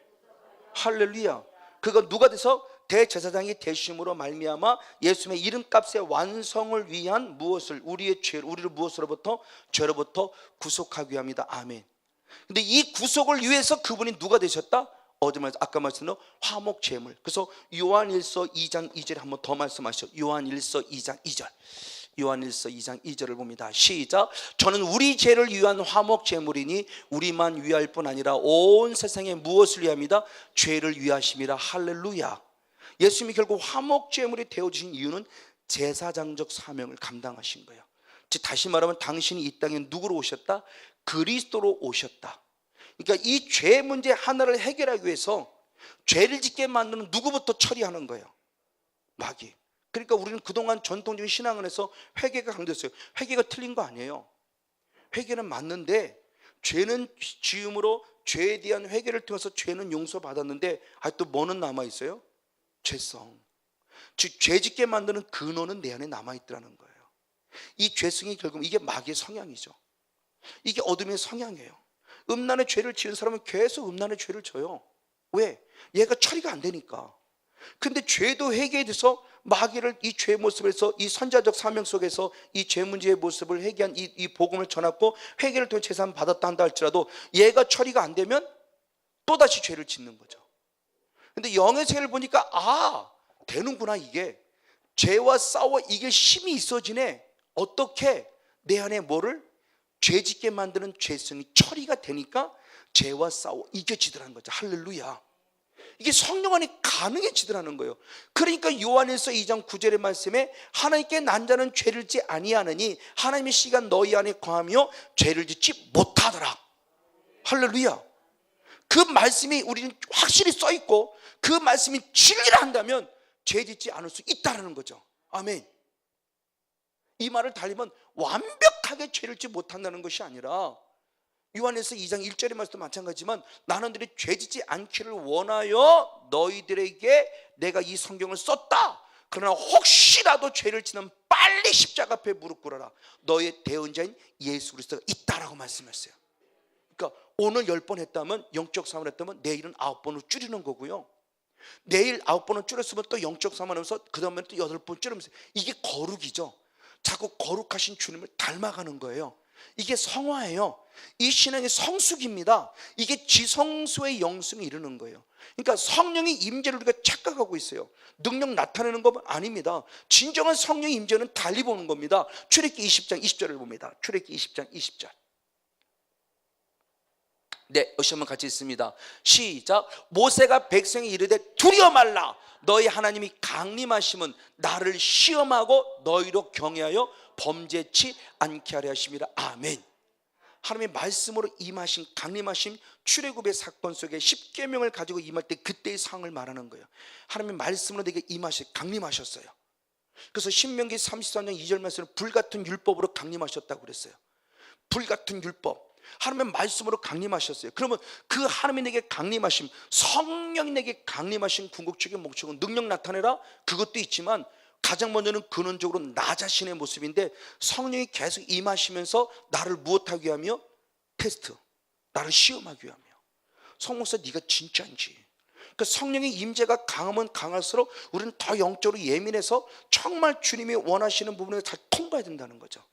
할렐루야. 그가 누가 돼서? 대제사장이 되심으로 말미암아 예수님의 이름값의 완성을 위한 무엇을? 우리의 죄, 우리를 무엇으로부터? 죄로부터 구속하기 위함이다. 아멘. 근데 이 구속을 위해서 그분이 누가 되셨다? 아까 말씀드린 화목제물. 그래서 요한일서 2장 2절에 한번 더 말씀하시죠. 요한일서 2장 2절. 요한일서 2장 2절을 봅니다. 시작. 저는 우리 죄를 위한 화목제물이니 우리만 위할 뿐 아니라 온 세상에 무엇을 위함이다? 죄를 위하심이라. 할렐루야. 예수님이 결국 화목제물이 되어주신 이유는 제사장적 사명을 감당하신 거예요. 즉 다시 말하면 당신이 이 땅에 누구로 오셨다? 그리스도로 오셨다. 그러니까 이 죄 문제 하나를 해결하기 위해서 죄를 짓게 만드는 누구부터 처리하는 거예요? 마귀. 그러니까 우리는 그동안 전통적인 신앙원에서 회개가 강조했어요. 회개가 틀린 거 아니에요. 회개는 맞는데 죄는 지음으로 죄에 대한 회개를 통해서 죄는 용서받았는데 아직도 뭐는 남아있어요? 죄성. 즉 죄짓게 만드는 근원은 내 안에 남아있더라는 거예요. 이 죄성이 결국 이게 마귀의 성향이죠. 이게 어둠의 성향이에요. 음란의 죄를 지은 사람은 계속 음란의 죄를 져요. 왜? 얘가 처리가 안 되니까. 근데 죄도 회개에 돼서 마귀를 이 죄의 모습에서 이 선자적 사명 속에서 이 죄 문제의 모습을 회개한 이 복음을 전했고 회개를 통해 재산 받았다 한다 할지라도 얘가 처리가 안 되면 또다시 죄를 짓는 거죠. 근데 영의 세계를 보니까 되는구나. 이게 죄와 싸워 이길 힘이 있어지네. 어떻게 내 안에 뭐를 죄짓게 만드는 죄성이 처리가 되니까 죄와 싸워 이겨지더라는 거죠. 할렐루야. 이게 성령 안에 가능해지더라는 거예요. 그러니까 요한일서 2장 9절의 말씀에 하나님께 난 자는 죄를 짓지 아니하느니 하나님의 씨가 너희 안에 거하며 죄를 짓지 못하더라. 할렐루야. 그 말씀이 우리는 확실히 써 있고 그 말씀이 진리라 한다면 죄 짓지 않을 수 있다는 거죠. 아멘. 이 말을 달리면 완벽하게 죄를 짓지 못한다는 것이 아니라 요한일서 2장 1절의 말씀도 마찬가지지만 나는 너희들이 죄짓지 않기를 원하여 너희들에게 내가 이 성경을 썼다. 그러나 혹시라도 죄를 짓는 빨리 십자가 앞에 무릎 꿇어라. 너의 대언자인 예수 그리스도가 있다라고 말씀했어요. 그러니까 오늘 10번 했다면 영적 사명을 했다면 내일은 9번으로 줄이는 거고요. 내일 9번을 줄였으면 또 영적 사명을 하면서 그 다음에 또 8번 줄이면서 이게 거룩이죠. 자꾸 거룩하신 주님을 닮아가는 거예요. 이게 성화예요. 이 신앙의 성숙입니다. 이게 지성소의 영성에 이르는 거예요. 그러니까 성령의 임재를 우리가 착각하고 있어요. 능력 나타내는 것 아닙니다. 진정한 성령의 임재는 달리 보는 겁니다. 출애굽기 20장 20절을 봅니다. 출애굽기 20장 20절. 네, 여기 한번 같이 있습니다. 시작. 모세가 백성에 이르되 두려워 말라. 너희 하나님이 강림하심은 나를 시험하고 너희로 경외하여 범죄치 않게 하려 하심이라. 아멘. 하나님의 말씀으로 임하신 강림하심 출애굽의 사건 속에 십계명을 가지고 임할 때 그때의 상을 말하는 거예요. 하나님의 말씀으로 내게 강림하셨어요. 그래서 신명기 33장 2절 말씀은 불같은 율법으로 강림하셨다고 그랬어요. 불같은 율법. 하나님의 말씀으로 강림하셨어요. 그러면 그 하나님이 내게 강림하심, 성령이 내게 강림하신 궁극적인 목적은 능력 나타내라? 그것도 있지만 가장 먼저는 근원적으로 나 자신의 모습인데 성령이 계속 임하시면서 나를 무엇하기 위하며? 테스트, 나를 시험하기 위하며. 성목사 네가 진짜인지. 그 성령의 임재가 강하면 강할수록 우리는 더 영적으로 예민해서 정말 주님이 원하시는 부분을 잘 통과해야 된다는 거죠.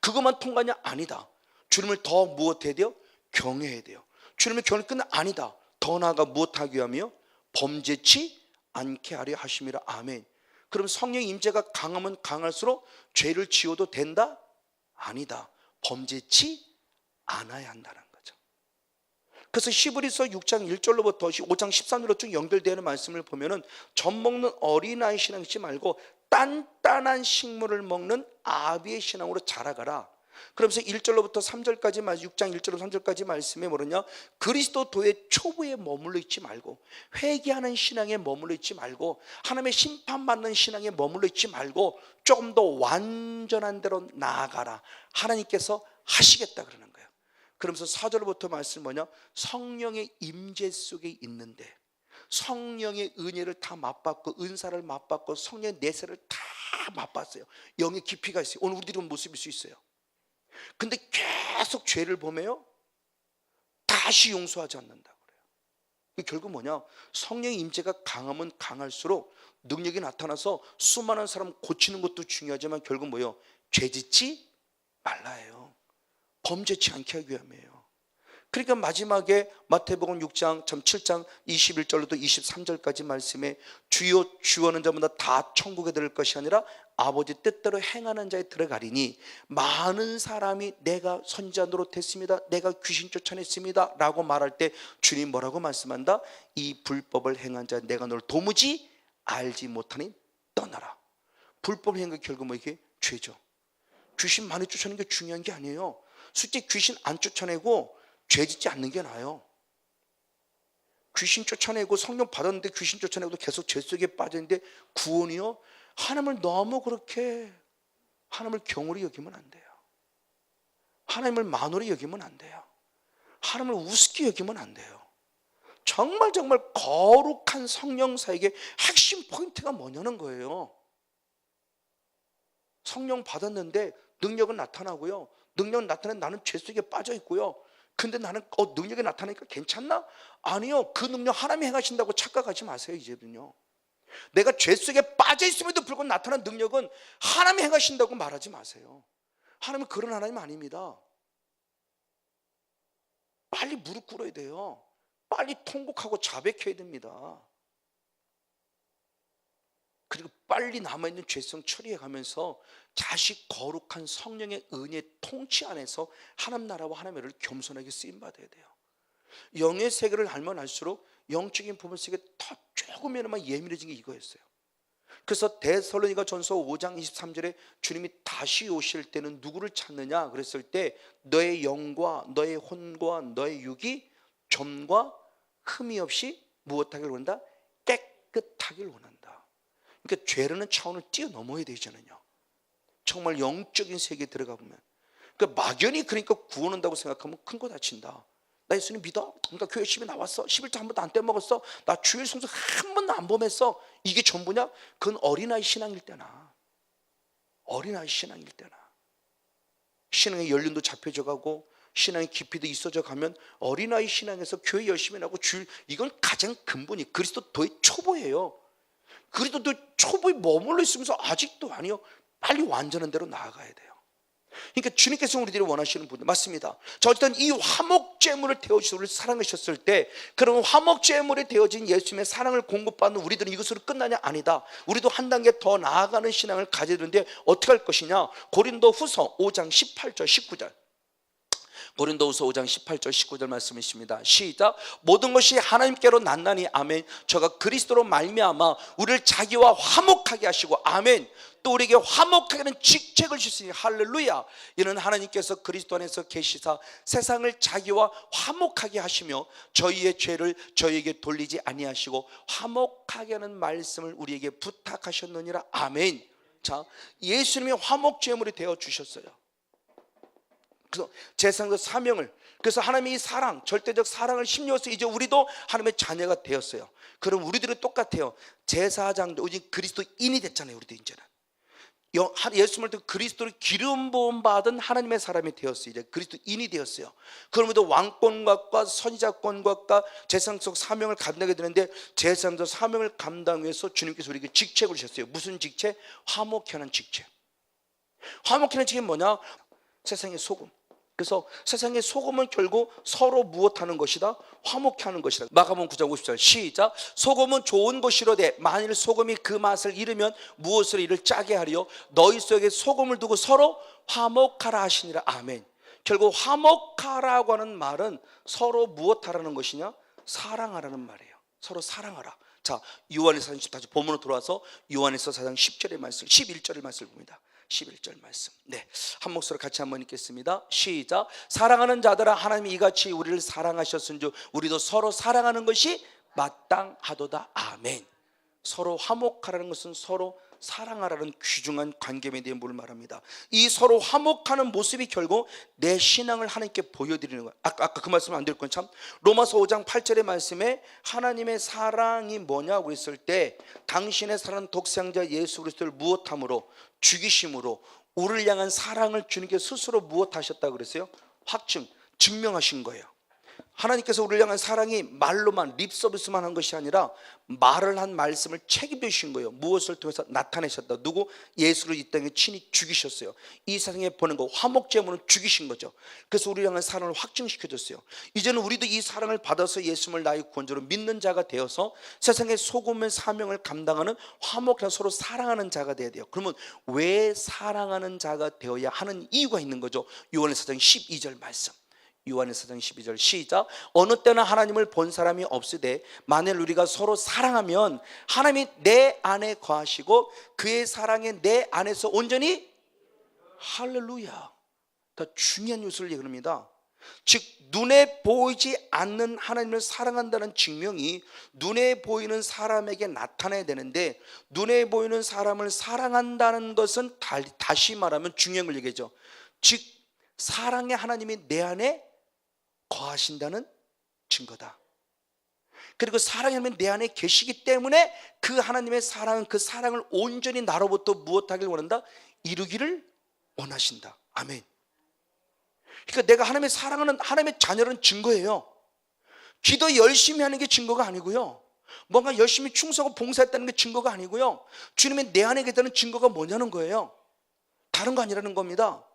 그것만 통과냐? 아니다. 주님을 더 무엇해야 돼요? 경외해야 돼요. 주님의 경외 끝은 아니다. 더 나아가 무엇하기 위하며? 범죄치 않게 하려 하심이라. 아멘. 그럼 성령의 임재가 강하면 강할수록 죄를 지어도 된다? 아니다. 범죄치 않아야 한다는 거죠. 그래서 히브리서 6장 1절로부터 5장 13절로 쭉 연결되는 말씀을 보면은 젖 먹는 어린아이 신앙 잊지 말고 단단한 식물을 먹는 아비의 신앙으로 자라가라. 그러면서 1절로부터 3절까지 6장 1절로 3절까지 말씀에 뭐냐? 그리스도도의 초보에 머물러 있지 말고 회개하는 신앙에 머물러 있지 말고 하나님의 심판받는 신앙에 머물러 있지 말고 조금 더 완전한 대로 나아가라. 하나님께서 하시겠다 그러는 거예요. 그러면서 4절부터 말씀 뭐냐? 성령의 임재 속에 있는데 성령의 은혜를 다 맛봤고 은사를 맛봤고 성령의 내세를 다 맛봤어요. 영의 깊이가 있어요. 오늘 우리들은 모습일 수 있어요. 근데 계속 죄를 범해요. 다시 용서하지 않는다고 그래요. 결국 뭐냐? 성령의 임재가 강하면 강할수록 능력이 나타나서 수많은 사람 고치는 것도 중요하지만 결국 뭐예요? 죄짓지 말라예요. 범죄치 않게 하기 위함이에요. 그러니까 마지막에 마태복음 6장 7장 21절로도 23절까지 말씀에 주여 주어는 자마다 다 천국에 들을 것이 아니라 아버지 뜻대로 행하는 자에 들어가리니 많은 사람이 내가 선지자 노릇했습니다, 내가 귀신 쫓아냈습니다 라고 말할 때 주님 뭐라고 말씀한다? 이 불법을 행한 자 내가 너를 도무지 알지 못하니 떠나라. 불법의 행위 결국 뭐 이게 죄죠. 귀신 많이 쫓아내는 게 중요한 게 아니에요. 솔직히 귀신 안 쫓아내고 죄 짓지 않는 게 나아요. 귀신 쫓아내고 성령 받았는데 귀신 쫓아내고도 계속 죄 속에 빠졌는데 구원이요? 하나님을 너무 그렇게 하나님을 경홀히 여기면 안 돼요. 하나님을 만홀히 여기면 안 돼요. 하나님을 우습게 여기면 안 돼요. 정말 거룩한 성령사에게 핵심 포인트가 뭐냐는 거예요. 성령 받았는데 능력은 나타나고요. 능력은 나타나는 나는 죄 속에 빠져 있고요. 근데 나는 능력이 나타나니까 괜찮나? 아니요. 그 능력 하나님이 행하신다고 착각하지 마세요. 이제는요. 내가 죄 속에 빠져 있음에도 불구하고 나타난 능력은 하나님이 행하신다고 말하지 마세요. 하나님은 그런 하나님 아닙니다. 빨리 무릎 꿇어야 돼요. 빨리 통곡하고 자백해야 됩니다. 그리고 빨리 남아있는 죄성 처리해 가면서 자식 거룩한 성령의 은혜 통치 안에서 하나님 나라와 하나님의 일을 겸손하게 쓰임받아야 돼요. 영의 세계를 알면 알수록 영적인 부분 속에 더 조금이나마 예민해진 게 이거였어요. 그래서 데살로니가 전서 5장 23절에 주님이 다시 오실 때는 누구를 찾느냐 그랬을 때 너의 영과 너의 혼과 너의 육이 점과 흠이 없이 무엇하기를 원한다? 깨끗하기를 원한다. 그러니까 죄라는 차원을 뛰어넘어야 되잖아요. 정말 영적인 세계에 들어가 보면. 그러니까 막연히 그러니까 구원한다고 생각하면 큰 거 다친다. 나 예수님 믿어? 그러니까 교회 열심히 나왔어. 11조 한 번도 안 떼먹었어. 나 주일 성수 한 번도 안 범했어. 이게 전부냐? 그건 어린아이 신앙일 때나. 어린아이 신앙일 때나. 신앙의 연륜도 잡혀져 가고 신앙의 깊이도 있어져 가면 어린아이 신앙에서 교회 열심히 나고 주일 이건 가장 근본이 그리스도도의 초보예요. 그리스도도 초보에 머물러 있으면서 아직도 아니요. 빨리 완전한 대로 나아가야 돼요. 그러니까 주님께서 우리들이 원하시는 분들 맞습니다. 자, 어쨌든 이 화목제물을 태워주셔서 우리를 사랑하셨을 때 그런 화목제물에 되어진 예수님의 사랑을 공급받는 우리들은 이것으로 끝나냐? 아니다. 우리도 한 단계 더 나아가는 신앙을 가져야 되는데 어떻게 할 것이냐? 고린도후서 5장 18절 19절 고린도후서 5장 18절 19절 말씀이십니다. 시작. 모든 것이 하나님께로 났나니 아멘. 저가 그리스도로 말미암아 우리를 자기와 화목하게 하시고 아멘. 또 우리에게 화목하게 하는 직책을 주시니 할렐루야. 이는 하나님께서 그리스도 안에서 계시사 세상을 자기와 화목하게 하시며 저희의 죄를 저희에게 돌리지 아니하시고 화목하게 하는 말씀을 우리에게 부탁하셨느니라. 아멘. 자, 예수님이 화목제물이 되어 주셨어요. 그래서 제사장의 사명을 그래서 하나님의 이 사랑 절대적 사랑을 심려서 이제 우리도 하나님의 자녀가 되었어요. 그럼 우리들은 똑같아요. 제사장도 이제 그리스도인이 됐잖아요. 우리도 이제는 예수님을 통해 그리스도를 기름 부음 받은 하나님의 사람이 되었어요. 이제 그리스도인이 되었어요. 그러면서 왕권과 선지자권과 제사장적 사명을 감당하게 되는데 제사장적 사명을 감당 위해서 주님께서 우리에게 직책을 주셨어요. 무슨 직책? 화목케 하는 직책. 화목케 하는 직책이 뭐냐? 세상의 소금. 그래서 세상의 소금은 결국 서로 무엇하는 것이다? 화목케 하는 것이다. 마가복음 9장 50절 시작. 소금은 좋은 것이로되 만일 소금이 그 맛을 잃으면 무엇으로 이를 짜게 하리요? 너희 속에 소금을 두고 서로 화목하라 하시니라. 아멘. 결국 화목하라고 하는 말은 서로 무엇하라는 것이냐? 사랑하라는 말이에요. 서로 사랑하라. 자, 요한에서 다시 본문으로 돌아와서 요한에서 4장 10절의 말씀 11절의 말씀을 봅니다. 11절 말씀. 네, 한 목소리로 같이 한번 읽겠습니다. 시작. 사랑하는 자들아 하나님이 이같이 우리를 사랑하셨은즉 우리도 서로 사랑하는 것이 마땅하도다. 아멘. 서로 화목하라는 것은 서로 사랑하라는 귀중한 관계에 대한 뭘 말합니다. 이 서로 화목하는 모습이 결국 내 신앙을 하나님께 보여드리는 거예요. 아까 그 말씀 안 드릴 건 참 로마서 5장 8절의 말씀에 하나님의 사랑이 뭐냐고 했을 때 당신의 사랑은 독생자 예수 그리스도를 무엇함으로 죽이심으로 우리를 향한 사랑을 주님께 스스로 무엇하셨다고 그랬어요? 증명하신 거예요. 하나님께서 우리를 향한 사랑이 말로만 립서비스만 한 것이 아니라 말을 한 말씀을 책임져 주신 거예요. 무엇을 통해서 나타내셨다. 누구? 예수를 이 땅에 친히 죽이셨어요. 이 세상에 보낸 거 화목제물은 죽이신 거죠. 그래서 우리를 향한 사랑을 확증시켜 줬어요. 이제는 우리도 이 사랑을 받아서 예수님을 나의 구원자로 믿는 자가 되어서 세상의 소금의 사명을 감당하는 화목한 서로 사랑하는 자가 되어야 돼요. 그러면 왜 사랑하는 자가 되어야 하는 이유가 있는 거죠. 요한의 4장 12절 말씀. 요한일서 4장 12절 시작. 어느 때나 하나님을 본 사람이 없으되 만일 우리가 서로 사랑하면 하나님이 내 안에 거하시고 그의 사랑이 내 안에서 온전히 할렐루야. 더 중요한 뉴스를 얘기합니다. 즉 눈에 보이지 않는 하나님을 사랑한다는 증명이 눈에 보이는 사람에게 나타나야 되는데, 눈에 보이는 사람을 사랑한다는 것은 다시 말하면 중요한 걸 얘기하죠. 즉 사랑의 하나님이 내 안에 거하신다는 증거다. 그리고 사랑의 하나님이 내 안에 계시기 때문에 그 하나님의 사랑은 그 사랑을 온전히 나로부터 무엇하길 원한다? 이루기를 원하신다. 아멘. 그러니까 내가 하나님의 사랑하는 하나님의 자녀라는 증거예요. 기도 열심히 하는 게 증거가 아니고요, 뭔가 열심히 충성하고 봉사했다는 게 증거가 아니고요, 주님이 내 안에 계시다는 증거가 뭐냐는 거예요. 다른 거 아니라는 겁니다.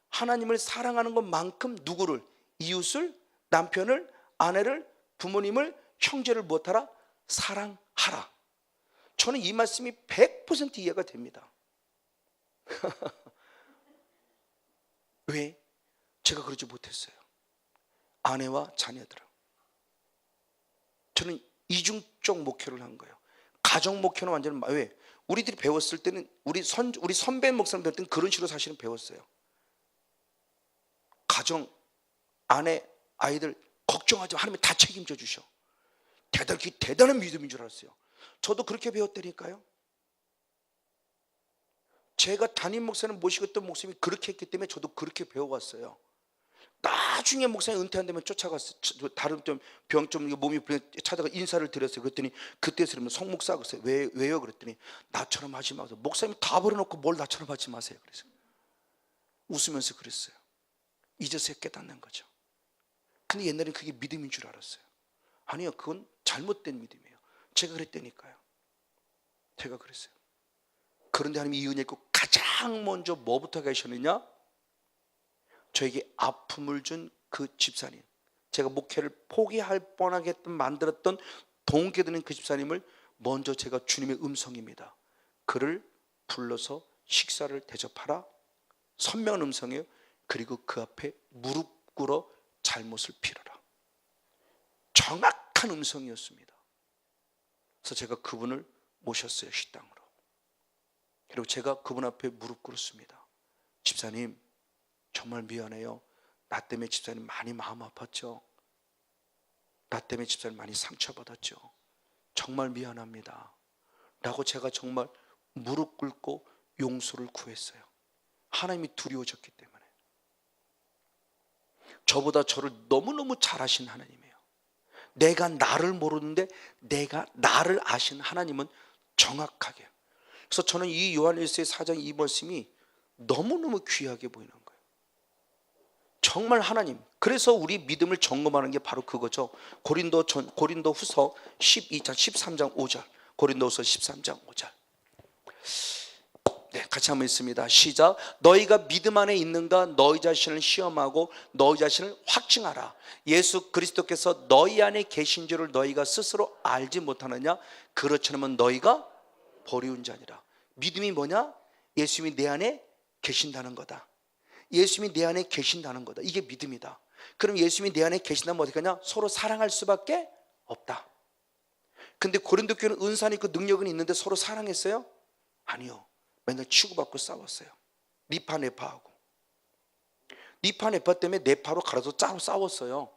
하나님을 사랑하는 것만큼 누구를? 이웃을, 남편을, 아내를, 부모님을, 형제를 무엇하라? 사랑하라. 저는 이 말씀이 100% 이해가 됩니다. 왜? 제가 그러지 못했어요. 아내와 자녀들은. 저는 이중적 목회를 한 거예요. 가정 목회는 완전히, 왜? 우리들이 배웠을 때는 우리 선배 목사님 배울 때는 그런 식으로 사실은 배웠어요. 가정, 아내, 아이들 걱정하지 마. 하나님이 다 책임져 주셔. 대단한 믿음인 줄 알았어요. 저도 그렇게 배웠다니까요. 제가 담임 목사님 모시고 있던 목사님이 그렇게 했기 때문에 저도 그렇게 배워왔어요. 나중에 목사님 은퇴한다면 쫓아갔어요. 다른 병 몸이 찾아가 인사를 드렸어요. 그랬더니 그때 들으면 송 목사 그랬어요. 왜요? 그랬더니 나처럼 하지 마세요. 목사님 다 버려놓고 뭘 나처럼 하지 마세요. 그래서 웃으면서 그랬어요. 이제서야 깨닫는 거죠. 근데 옛날엔 그게 믿음인 줄 알았어요. 아니요, 그건 잘못된 믿음이에요. 제가 그랬다니까요. 제가 그랬어요. 그런데 하나님이 이 은혜 있고 가장 먼저 뭐부터 가셨느냐? 저에게 아픔을 준 그 집사님, 제가 목회를 포기할 뻔하게 만들었던 동기되는 그 집사님을 먼저 제가 주님의 음성입니다. 그를 불러서 식사를 대접하라. 선명한 음성이에요. 그리고 그 앞에 무릎 꿇어 잘못을 빌어라. 정확한 음성이었습니다. 그래서 제가 그분을 모셨어요, 식당으로. 그리고 제가 그분 앞에 무릎 꿇었습니다. 집사님, 정말 미안해요. 나 때문에 집사님 많이 마음 아팠죠. 나 때문에 집사님 많이 상처받았죠. 정말 미안합니다 라고 제가 정말 무릎 꿇고 용서를 구했어요. 하나님이 두려워졌기 때문에. 저보다 저를 너무너무 잘 아신 하나님이에요. 내가 나를 모르는데 내가 나를 아신 하나님은 정확하게. 그래서 저는 이 요한일서의 4장 이 말씀이 너무너무 귀하게 보이는 거예요. 정말 하나님. 그래서 우리 믿음을 점검하는 게 바로 그거죠. 고린도후서 12장 13장 5절. 고린도후서 13장 5절. 네, 같이 한번 읽습니다. 시작. 너희가 믿음 안에 있는가 너희 자신을 시험하고 너희 자신을 확증하라. 예수 그리스도께서 너희 안에 계신 줄을 너희가 스스로 알지 못하느냐? 그렇지 않으면 너희가 버리운 자니라. 믿음이 뭐냐? 예수님이 내 안에 계신다는 거다. 예수님이 내 안에 계신다는 거다. 이게 믿음이다. 그럼 예수님이 내 안에 계신다면 어떻게 하냐? 서로 사랑할 수밖에 없다. 근데 고린도 교회는 은사는 있고 능력은 있는데 서로 사랑했어요? 아니요. 맨날 치고받고 싸웠어요. 니파 네파하고. 니파 네파 때문에 네파로 갈아서 싸웠어요.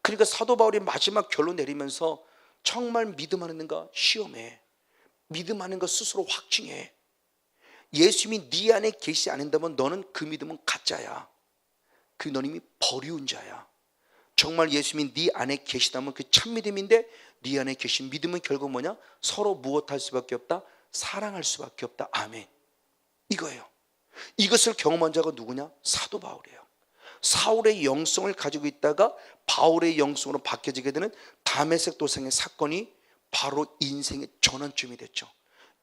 그러니까 사도 바울이 마지막 결론 내리면서 정말 믿음하는가 시험해. 믿음하는 거 스스로 확증해. 예수님이 네 안에 계시지 않는다면 너는 그 믿음은 가짜야. 그 너는 이미 버리운 자야. 정말 예수님이 네 안에 계시다면 그 참 믿음인데 네 안에 계신 믿음은 결국 뭐냐? 서로 무엇할 수밖에 없다? 사랑할 수밖에 없다. 아멘. 이거예요. 이것을 경험한 자가 누구냐? 사도 바울이에요. 사울의 영성을 가지고 있다가 바울의 영성으로 바뀌어지게 되는 다메섹 도상의 사건이 바로 인생의 전환점이 됐죠.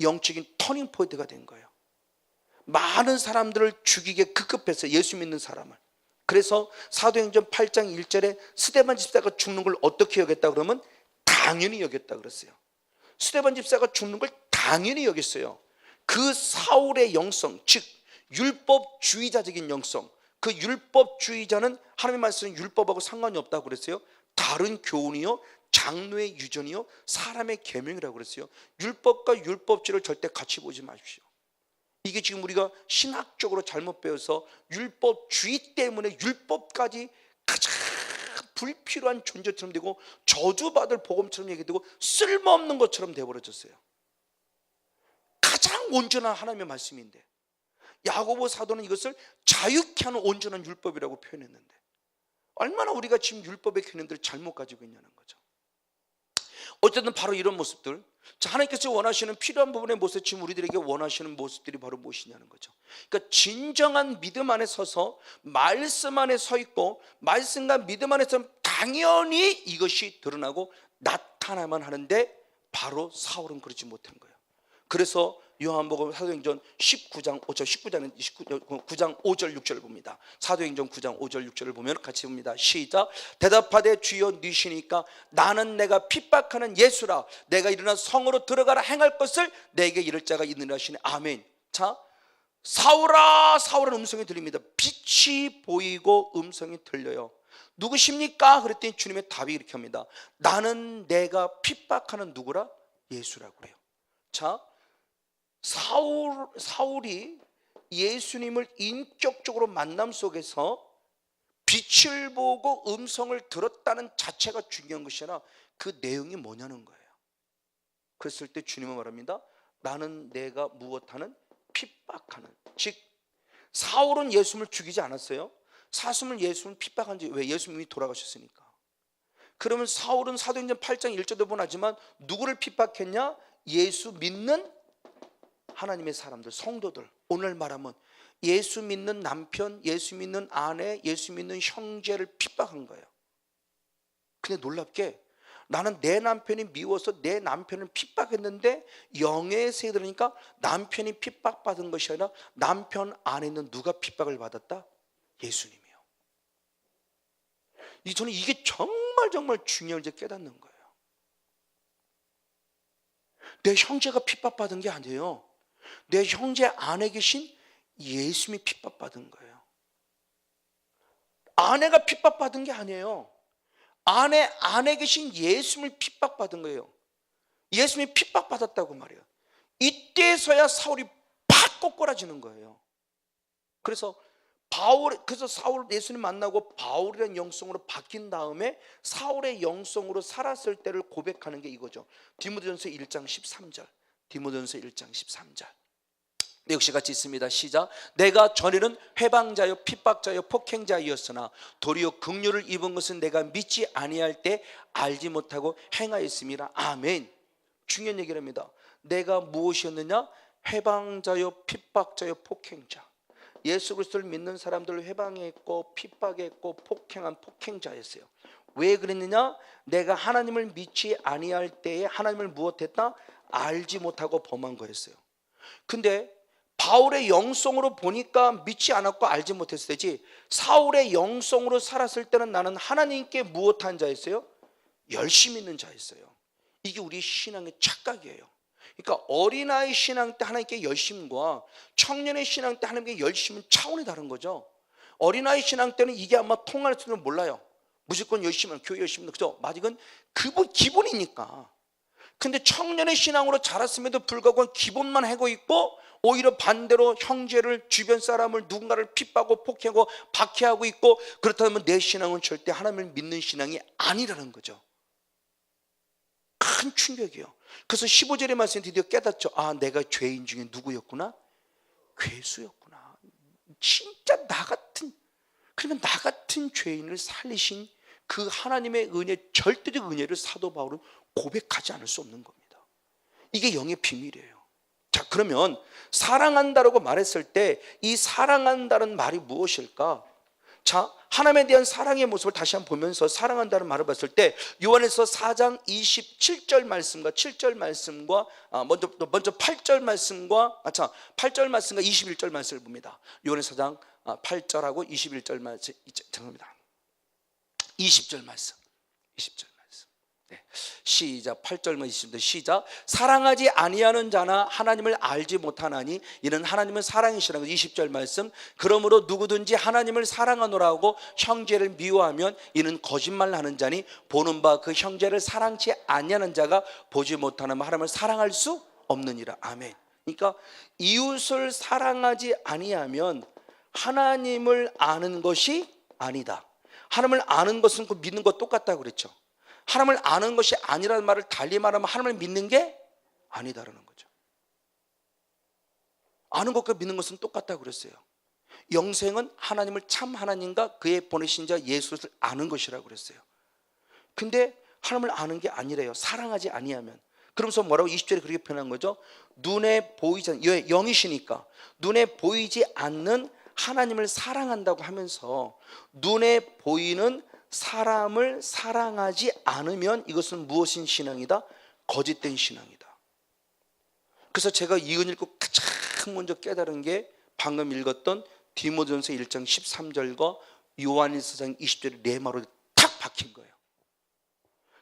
영적인 터닝 포인트가 된 거예요. 많은 사람들을 죽이게 급급했어요. 예수 믿는 사람을. 그래서 사도행전 8장 1절에 스데반 집사가 죽는 걸 어떻게 여겼다 그러면 당연히 여겼다 그랬어요. 스데반 집사가 죽는 걸 당연히 여겼어요. 그 사울의 영성, 즉 율법주의자적인 영성, 그 율법주의자는 하나님의 말씀은 율법하고 상관이 없다고 그랬어요. 다른 교훈이요, 장로의 유전이요, 사람의 계명이라고 그랬어요. 율법과 율법주의를 절대 같이 보지 마십시오. 이게 지금 우리가 신학적으로 잘못 배워서 율법주의 때문에 율법까지 가장 불필요한 존재처럼 되고 저주받을 복음처럼 얘기되고 쓸모없는 것처럼 되어버려졌어요. 가장 온전한 하나님의 말씀인데 야고보 사도는 이것을 자유케 하는 온전한 율법이라고 표현했는데 얼마나 우리가 지금 율법의 개념들을 잘못 가지고 있냐는 거죠. 어쨌든 바로 이런 모습들, 하나님께서 원하시는 필요한 부분의 모습, 지금 우리들에게 원하시는 모습들이 바로 무엇이냐는 거죠. 그러니까 진정한 믿음 안에 서서 말씀 안에 서 있고 말씀과 믿음 안에 서면 당연히 이것이 드러나고 나타나만 하는데 바로 사울은 그렇지 못한 거예요. 그래서 요한복음 사도행전 19장 5절 6절을 봅니다. 사도행전 9장 5절 6절을 보면 같이 봅니다. 시작. 대답하되 주여 니시니까 나는 내가 핍박하는 예수라. 내가 일어나 성으로 들어가라 행할 것을 내게 이를 자가 있느니라 하시네. 아멘. 자, 사울아 사울은 음성이 들립니다. 빛이 보이고 음성이 들려요. 누구십니까? 그랬더니 주님의 답이 이렇게 합니다. 나는 내가 핍박하는 누구라? 예수라고 그래요. 자, 사울이 예수님을 인격적으로 만남 속에서 빛을 보고 음성을 들었다는 자체가 중요한 것이 아니라 그 내용이 뭐냐는 거예요. 그랬을 때 주님은 말합니다. 나는 내가 무엇하는? 핍박하는. 즉 사울은 예수님을 죽이지 않았어요. 사슴을 예수님을 핍박한 지, 왜? 예수님이 돌아가셨으니까. 그러면 사울은 사도행전 8장 1절도 보나지만 누구를 핍박했냐? 예수 믿는 하나님의 사람들, 성도들. 오늘 말하면 예수 믿는 남편, 예수 믿는 아내, 예수 믿는 형제를 핍박한 거예요. 근데 놀랍게 나는 내 남편이 미워서 내 남편을 핍박했는데 영의 세에 들으니까 남편이 핍박받은 것이 아니라 남편 안에 있는 누가 핍박을 받았다? 예수님이요. 저는 이게 정말 중요한 걸 깨닫는 거예요. 내 형제가 핍박받은 게 아니에요. 내 형제 안에 계신 예수님이 핍박받은 거예요. 아내가 핍박받은 게 아니에요. 아내 안에 계신 예수님을 pit박받은 거예요. 예수님이 핍박받았다고 말해요. 이때서야 사울이 팍 꼬꾸라지는 거예요. 그래서 사울 예수님 만나고 바울이라는 영성으로 바뀐 다음에 사울의 영성으로 살았을 때를 고백하는 게 이거죠. 디모데전서 1장 13절. 디모데전서 1장 13절. 역시 같이 있습니다. 시작. 내가 전에는 회방자요 핍박자요 폭행자이었으나 도리어 긍휼을 입은 것은 내가 믿지 아니할 때 알지 못하고 행하였음이라. 아멘. 중요한 얘기를 합니다. 내가 무엇이었느냐? 회방자요 핍박자요 폭행자. 예수 그리스도를 믿는 사람들을 회방했고 핍박했고 폭행한 폭행자였어요. 왜 그랬느냐? 내가 하나님을 믿지 아니할 때에 하나님을 무엇했다? 알지 못하고 범한 거였어요. 근데 바울의 영성으로 보니까 믿지 않았고 알지 못했을 때지, 사울의 영성으로 살았을 때는 나는 하나님께 무엇한 자였어요? 열심히 있는 자였어요. 이게 우리 신앙의 착각이에요. 그러니까 어린아이 신앙 때 하나님께 열심과 청년의 신앙 때 하나님께 열심은 차원이 다른 거죠. 어린아이 신앙 때는 이게 아마 통할 줄은 몰라요. 무조건 열심히 하는, 교회 열심히 하는, 그죠? 아직은 기본이니까. 근데 청년의 신앙으로 자랐음에도 불구하고 기본만 하고 있고 오히려 반대로 형제를, 주변 사람을, 누군가를 핍박하고 폭행하고 박해하고 있고, 그렇다면 내 신앙은 절대 하나님을 믿는 신앙이 아니라는 거죠. 큰 충격이에요. 그래서 15절의 말씀에 드디어 깨닫죠. 아, 내가 죄인 중에 누구였구나? 괴수였구나. 진짜 그러면 나 같은 죄인을 살리신 그 하나님의 은혜, 절대적 은혜를 사도 바울은 고백하지 않을 수 없는 겁니다. 이게 영의 비밀이에요. 자, 그러면 사랑한다라고 말했을 때 이 사랑한다는 말이 무엇일까? 자, 하나님에 대한 사랑의 모습을 다시 한번 보면서 사랑한다는 말을 봤을 때 요한에서 4장 27절 말씀과 7절 말씀과 먼저 8절 말씀과 8절 말씀과 21절 말씀을 봅니다. 요한에서 4장 8절하고 21절 말씀, 죄송합니다. 20절 말씀. 시작. 8절만 있습니다. 시작. 사랑하지 아니하는 자나 하나님을 알지 못하나니 이는 하나님은 사랑이시라는 20절 말씀. 그러므로 누구든지 하나님을 사랑하노라 하고 형제를 미워하면 이는 거짓말하는 자니 보는 바 그 형제를 사랑치 아니하는 자가 보지 못하는 하나님을 사랑할 수 없느니라. 아멘. 그러니까 이웃을 사랑하지 아니하면 하나님을 아는 것이 아니다. 하나님을 아는 것은 그 믿는 것 똑같다고 그랬죠. 하나님을 아는 것이 아니라는 말을 달리 말하면 하나님을 믿는 게 아니다라는 거죠. 아는 것과 믿는 것은 똑같다고 그랬어요. 영생은 하나님을 참 하나님과 그의 보내신 자 예수를 아는 것이라고 그랬어요. 근데 하나님을 아는 게 아니래요. 사랑하지 아니하면. 그러면서 뭐라고 20절에 그렇게 표현한 거죠. 눈에 보이지 않는, 영이시니까 눈에 보이지 않는 하나님을 사랑한다고 하면서 눈에 보이는 사람을 사랑하지 않으면 이것은 무엇인 신앙이다? 거짓된 신앙이다. 그래서 제가 이건 읽고 가장 먼저 깨달은 게 방금 읽었던 디모데전서 1장 13절과 요한일서 4장 20절의 레마로 탁 박힌 거예요.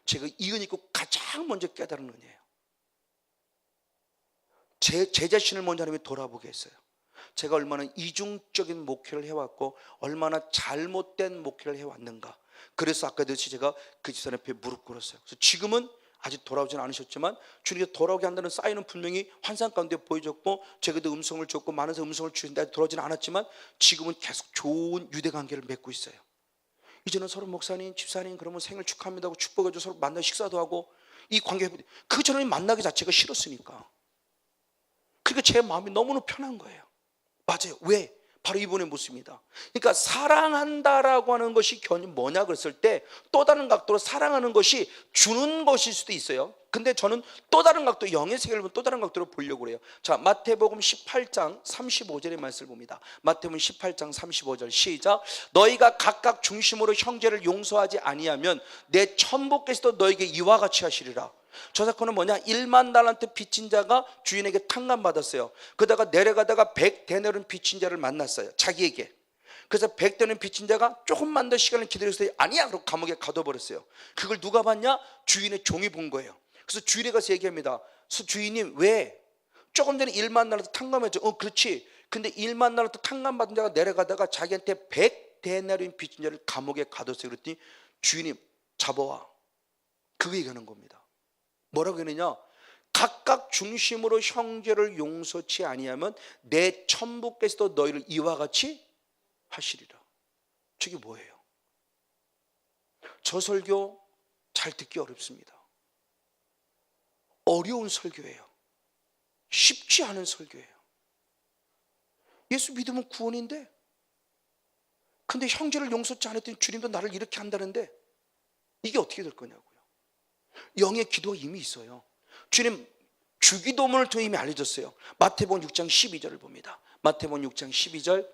제가 이건 읽고 가장 먼저 깨달은 은혜예요. 제 자신을 먼저 하나님이 돌아보게 했어요. 제가 얼마나 이중적인 목회를 해왔고 얼마나 잘못된 목회를 해왔는가. 그래서 아까 듯이 제가 그 집사님 앞에 무릎 꿇었어요. 그래서 지금은 아직 돌아오지는 않으셨지만 주님께 돌아오게 한다는 사인은 분명히 환상 가운데 보여줬고 제게도 음성을 줬고 많은 음성을 주신다. 돌아오지는 않았지만 지금은 계속 좋은 유대관계를 맺고 있어요. 이제는 서로 목사님, 집사님 그러면 생일 축하합니다 하고 축복해줘 서로 만나 식사도 하고 이 관계. 그 전에 만나기 자체가 싫었으니까. 그러니까 제 마음이 너무나 편한 거예요. 맞아요. 왜? 바로 이분의 모습입니다. 그러니까 사랑한다라고 하는 것이 뭐냐 그랬을 때 또 다른 각도로 사랑하는 것이 주는 것일 수도 있어요. 근데 저는 또 다른 각도, 영의 세계를 또 다른 각도로 보려고 그래요. 자, 마태복음 18장 35절의 말씀을 봅니다. 마태복음 18장 35절 시작. 너희가 각각 중심으로 형제를 용서하지 아니하면 내 천부께서도 너에게 이와 같이 하시리라. 저 사건은 뭐냐? 1만 달란트 빚진 자가 주인에게 탕감받았어요. 그러다가 내려가다가 100데나리온 빚진 자를 만났어요. 자기에게. 그래서 100데나리온 빚진 자가 조금만 더 시간을 기다려서 아니야 그러고 감옥에 가둬버렸어요. 그걸 누가 봤냐? 주인의 종이 본 거예요. 그래서 주인에 가서 얘기합니다. 주인님 왜? 조금 전에 1만 달란트 탕감했죠. 그렇지. 근데 1만 달란트 탕감받은 자가 내려가다가 자기한테 100데나리온 빚진 자를 감옥에 가뒀어요. 그랬더니 주인이 잡아와. 그거 얘기하는 겁니다. 뭐라고 했느냐? 각각 중심으로 형제를 용서치 아니하면 내 천부께서도 너희를 이와 같이 하시리라. 저게 뭐예요? 저 설교 잘 듣기 어렵습니다. 어려운 설교예요. 쉽지 않은 설교예요. 예수 믿으면 구원인데 근데 형제를 용서치 않았더니 주님도 나를 이렇게 한다는데 이게 어떻게 될 거냐고요. 영의 기도가 이미 있어요. 주님 주기도문을 통해 이미 알려줬어요. 마태복음 6장 12절을 봅니다. 마태복음 6장 12절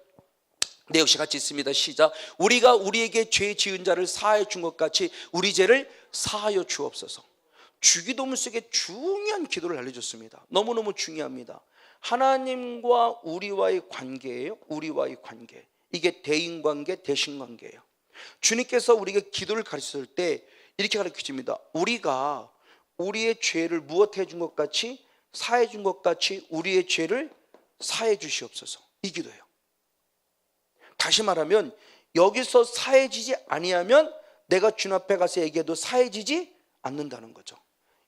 네, 역시 같이 있습니다. 시작. 우리가 우리에게 죄 지은 자를 사하여 준 것 같이 우리 죄를 사하여 주옵소서. 주기도문 속에 중요한 기도를 알려줬습니다. 너무너무 중요합니다. 하나님과 우리와의 관계예요. 우리와의 관계. 이게 대인관계, 대신관계예요. 주님께서 우리에게 기도를 가르쳤을 때 이렇게 가르쳐줍니다. 우리가 우리의 죄를 무엇해 준 것 같이 사해 준 것 같이 우리의 죄를 사해 주시옵소서. 이 기도예요. 다시 말하면 여기서 사해지지 아니하면 내가 주님 앞에 가서 얘기해도 사해지지 않는다는 거죠.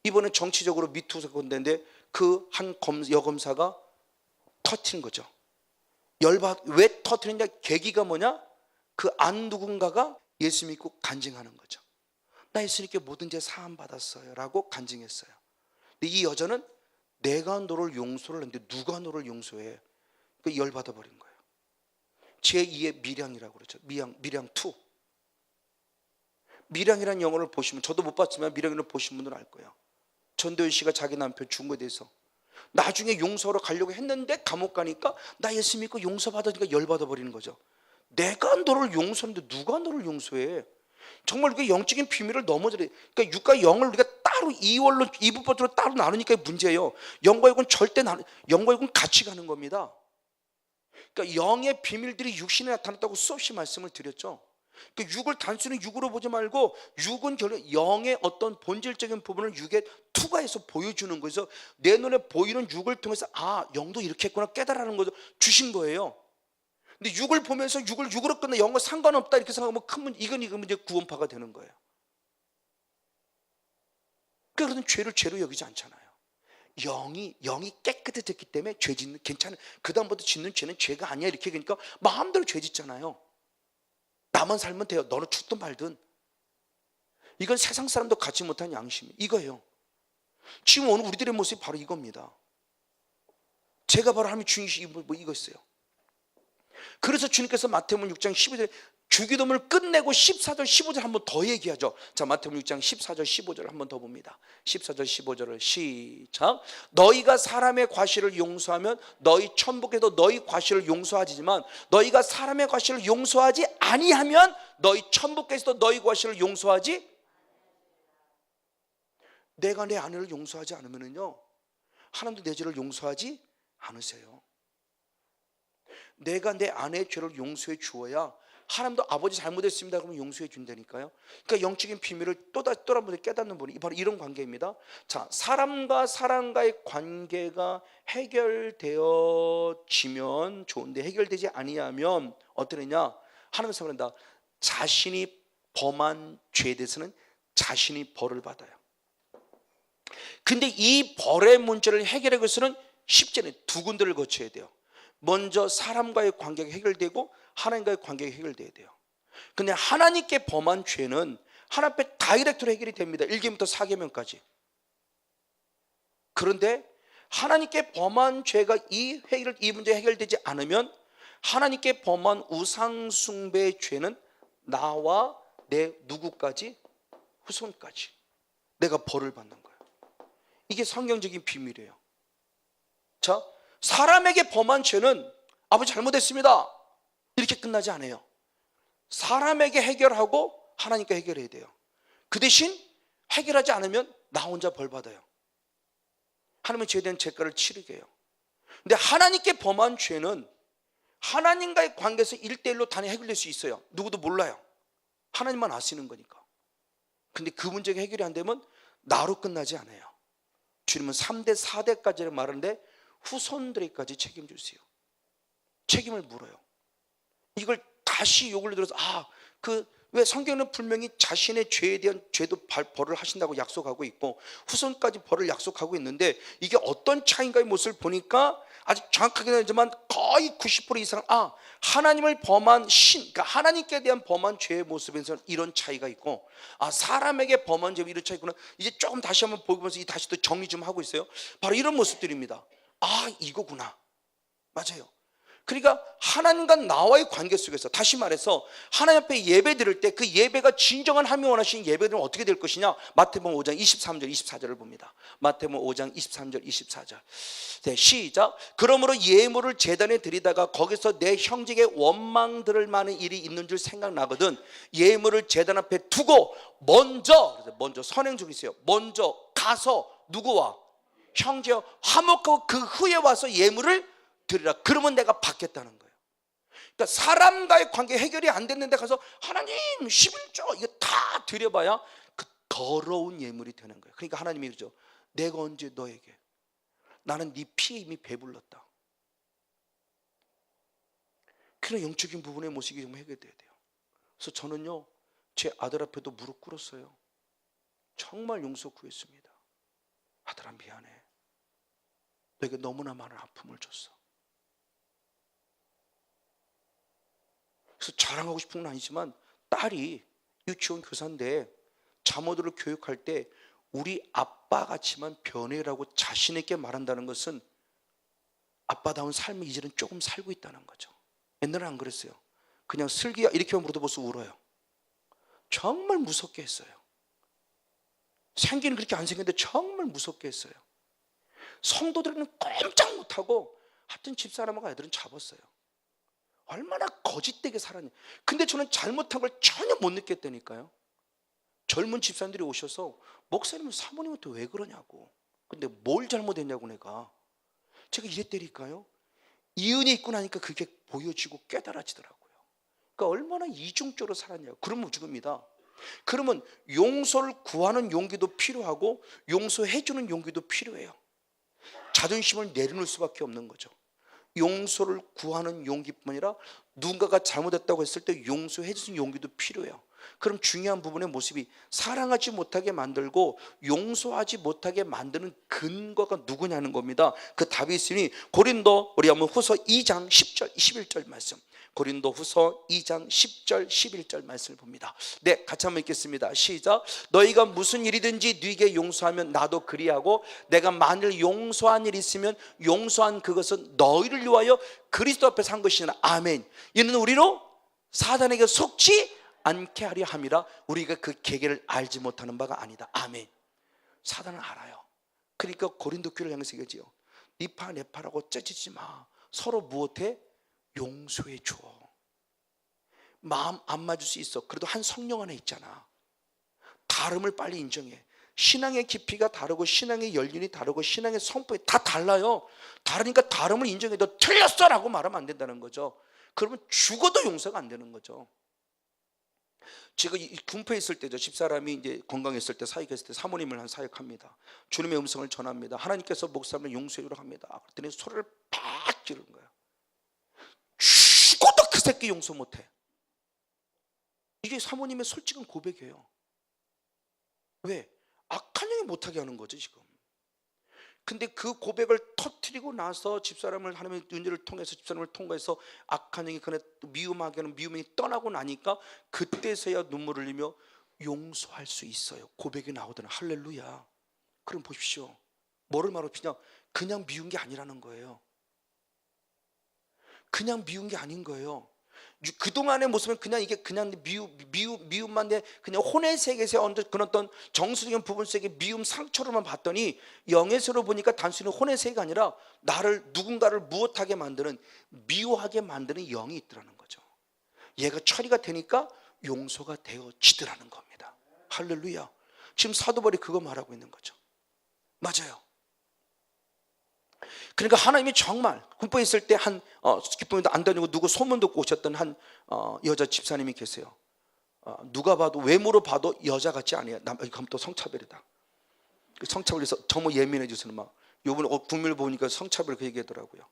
이번에 정치적으로 미투 사건인데 그 한 여검사가 터뜨린 거죠. 왜 터뜨렸냐? 계기가 뭐냐? 그 안 누군가가 예수 믿고 간증하는 거죠. 나 예수님께 모든 죄 사함 받았어요 라고 간증했어요. 근데 이 여자는 내가 너를 용서를 했는데 누가 너를 용서해? 그 열받아 버린 거예요. 제2의 밀양이라고 그러죠. 밀양 2. 밀양이라는 영화를 보시면, 저도 못 봤지만 밀양을 보신 분들은 알 거예요. 전도연 씨가 자기 남편 죽은 거에 대해서 나중에 용서하러 가려고 했는데 감옥 가니까 나 예수 믿고 용서받으니까 열받아 버리는 거죠. 내가 너를 용서했는데 누가 너를 용서해? 정말 우리가 영적인 비밀을 넘어져야 돼. 그러니까 육과 영을 우리가 따로 이월로 이부법으로 따로 나누니까 문제예요. 영과 육은 영과 육은 같이 가는 겁니다. 그러니까 영의 비밀들이 육신에 나타났다고 수없이 말씀을 드렸죠. 그 육을 단순히 육으로 보지 말고 육은 결국 영의 어떤 본질적인 부분을 육에 투과해서 보여주는 거죠. 내 눈에 보이는 육을 통해서 아, 영도 이렇게 했구나 깨달아는 거죠. 주신 거예요. 근데 육을 보면서 육을 육으로 끝내 영과 상관없다 이렇게 생각하면 큰 문제, 이건 이제 구원파가 되는 거예요. 그러니까 죄를 죄로 여기지 않잖아요. 영이 깨끗해졌기 때문에 죄 짓는 괜찮은, 그다음부터 짓는 죄는 죄가 아니야 이렇게 그러니까 마음대로 죄 짓잖아요. 나만 살면 돼요. 너는 죽든 말든. 이건 세상 사람도 갖지 못한 양심이 이거예요. 지금 오늘 우리들의 모습이 바로 이겁니다. 제가 바로 하나님의 주인이시 뭐 이거였어요. 그래서 주님께서 마태복음 6장 12절에 주기도문을 끝내고 14절 15절 한번 더 얘기하죠. 자, 마태복음 6장 14절 15절을 한번 더 봅니다. 14절 15절을 시작. 너희가 사람의 과실을 용서하면 너희 천국에도 너희 과실을 용서하지만 너희가 사람의 과실을 용서하지 아니하면 너희 천국에서도 너희 과실을 용서하지. 내가 내 아내를 용서하지 않으면요 하나님도 내 죄를 용서하지 않으세요. 내가 내 아내의 죄를 용서해 주어야 하나님도 아버지 잘못했습니다 그러면 용서해 준다니까요. 그러니까 영적인 비밀을 또 한 번 깨닫는 분이 바로 이런 관계입니다. 자, 사람과 사람과의 관계가 해결되어지면 좋은데 해결되지 아니하면 어떠느냐, 하나님께서 그런다. 자신이 범한 죄에 대해서는 자신이 벌을 받아요. 근데 이 벌의 문제를 해결하기 위해서는 쉽지 않아요. 두 군데를 거쳐야 돼요. 먼저 사람과의 관계가 해결되고 하나님과의 관계가 해결돼야 돼요. 근데 하나님께 범한 죄는 하나님 앞에 다이렉트로 해결이 됩니다. 1계명부터 4계명까지. 그런데 하나님께 범한 죄가 이 문제 해결되지 않으면 하나님께 범한 우상 숭배의 죄는 나와 내 누구까지? 후손까지 내가 벌을 받는 거예요. 이게 성경적인 비밀이에요. 자, 사람에게 범한 죄는 아버지 잘못했습니다 이렇게 끝나지 않아요. 사람에게 해결하고 하나님께 해결해야 돼요. 그 대신 해결하지 않으면 나 혼자 벌 받아요. 하나님은 죄에 대한 죄가를 치르게 해요. 근데 하나님께 범한 죄는 하나님과의 관계에서 1대1로 단위 해결될 수 있어요. 누구도 몰라요. 하나님만 아시는 거니까. 근데 그 문제가 해결이 안 되면 나로 끝나지 않아요. 주님은 3대 4대까지를 말하는데 후손들에게까지 책임주세요. 책임을 물어요. 이걸 다시 욕을 들어서 왜 성경은 분명히 자신의 죄에 대한 죄도 벌을 하신다고 약속하고 있고 후손까지 벌을 약속하고 있는데 이게 어떤 차이인가의 모습을 보니까 아직 정확하게는 아니지만 거의 90% 이상 하나님을 범한 그러니까 하나님께 대한 범한 죄의 모습에서는 이런 차이가 있고 사람에게 범한 죄 이런 차이구나. 이제 조금 다시 한번 보면서 다시 또 정리 좀 하고 있어요. 바로 이런 모습들입니다. 이거구나. 맞아요. 그러니까 하나님과 나와의 관계 속에서 다시 말해서 하나님 앞에 예배 드릴 때 그 예배가 진정한 하나님이 원하시는 예배는 어떻게 될 것이냐. 마태복음 5장 23절 24절을 봅니다. 마태복음 5장 23절 24절. 네, 시작. 그러므로 예물을 제단에 드리다가 거기서 내 형제에게 원망 들을 만한 일이 있는 줄 생각나거든 예물을 제단 앞에 두고 먼저 선행 중에 있어요. 먼저 가서 누구와? 형제와 화목하고 그 후에 와서 예물을 드리라. 그러면 내가 받겠다는 거예요. 그러니까 사람과의 관계 해결이 안 됐는데 가서 하나님 11조 이거 다 드려봐야 그 더러운 예물이 되는 거예요. 그러니까 하나님이 그러죠. 내가 언제 너에게 나는 네 피에 이미 배불렀다. 그런 영적인 부분의 모습이 좀 해결돼야 돼요. 그래서 저는요 제 아들 앞에도 무릎 꿇었어요. 정말 용서 구했습니다. 아들아 미안해. 너에게 너무나 많은 아픔을 줬어. 그래서 자랑하고 싶은 건 아니지만 딸이 유치원 교사인데 자모들을 교육할 때 우리 아빠 같이만 변해라고 자신 있게 말한다는 것은 아빠다운 삶을 이제는 조금 살고 있다는 거죠. 옛날에는 안 그랬어요. 그냥 슬기야 이렇게 물어보면서 울어요. 정말 무섭게 했어요. 생기는 그렇게 안 생겼는데 정말 무섭게 했어요. 성도들은 꼼짝 못하고 하여튼 집사람하고 애들은 잡았어요. 얼마나 거짓되게 살았냐. 근데 저는 잘못한 걸 전혀 못 느꼈다니까요. 젊은 집사님들이 오셔서 목사님 사모님한테 왜 그러냐고. 근데 뭘 잘못했냐고 제가 이랬다니까요. 이 은혜 있고 나니까 그게 보여지고 깨달아지더라고요. 그러니까 얼마나 이중적으로 살았냐. 그러면 죽습니다. 그러면 용서를 구하는 용기도 필요하고 용서해 주는 용기도 필요해요. 자존심을 내려놓을 수밖에 없는 거죠. 용서를 구하는 용기뿐 아니라 누군가가 잘못했다고 했을 때 용서해 주는 용기도 필요해요. 그럼 중요한 부분의 모습이 사랑하지 못하게 만들고 용서하지 못하게 만드는 근거가 누구냐는 겁니다. 그 답이 있으니 고린도 우리 한번 후서 2장 10절 11절 말씀, 고린도 후서 2장 10절 11절 말씀을 봅니다. 네, 같이 한번 읽겠습니다. 시작. 너희가 무슨 일이든지 네게 용서하면 나도 그리하고 내가 만일 용서한 일이 있으면 용서한 그것은 너희를 위하여 그리스도 앞에서 한 것이니라. 아멘. 이는 우리로 사단에게 속지 않게 하려 함이라. 우리가 그 계계를 알지 못하는 바가 아니다. 아멘. 사단은 알아요. 그러니까 고린도 교회를 향해서 얘기하지요. 니파 내파라고 째지지 마. 서로 무엇해? 용서해 줘. 마음 안 맞을 수 있어. 그래도 한 성령 안에 있잖아. 다름을 빨리 인정해. 신앙의 깊이가 다르고 신앙의 연륜이 다르고 신앙의 성품이 다 달라요. 다르니까 다름을 인정해. 너 틀렸어 라고 말하면 안 된다는 거죠. 그러면 죽어도 용서가 안 되는 거죠. 제가 군포에 있을 때죠. 집사람이 이제 건강했을 때 사역했을 때 사모님을 한 사역합니다. 주님의 음성을 전합니다. 하나님께서 목사님을 용서해 주라 합니다. 그랬더니 소리를 팍 지르는 거예요. 죽어도 그 새끼 용서 못해. 이게 사모님의 솔직한 고백이에요. 왜? 악한 영이 못하게 하는 거죠 지금. 근데 그 고백을 터뜨리고 나서 집사람을 하나님의 은혜를 통해서 집사람을 통과해서 악한 영이 그네 미움하게 하는 미움이 떠나고 나니까 그때서야 눈물을 흘리며 용서할 수 있어요. 고백이 나오더라. 할렐루야. 그럼 보십시오. 뭐를 말하면 그냥 미운 게 아니라는 거예요. 그냥 미운 게 아닌 거예요. 그동안의 모습은 그냥 이게 그냥 미움만 내 그냥 혼의 세계에서 그런 어떤 정서적인 부분 속에 미움 상처로만 봤더니 영에서로 보니까 단순히 혼의 세계가 아니라 나를 누군가를 무엇하게 만드는 미워하게 만드는 영이 있더라는 거죠. 얘가 처리가 되니까 용서가 되어지더라는 겁니다. 할렐루야. 지금 사도 바울이 그거 말하고 있는 거죠. 맞아요. 그러니까 하나님이 정말 군포에 있을 때 한 기쁨도 안 다니고 누구 소문 듣고 오셨던 한 여자 집사님이 계세요. 누가 봐도 외모로 봐도 여자 같지 않아요. 그럼 또 성차별이다. 성차별에서 정말 예민해져서는 막 요번에 국민을 보니까 성차별 그 얘기하더라고요.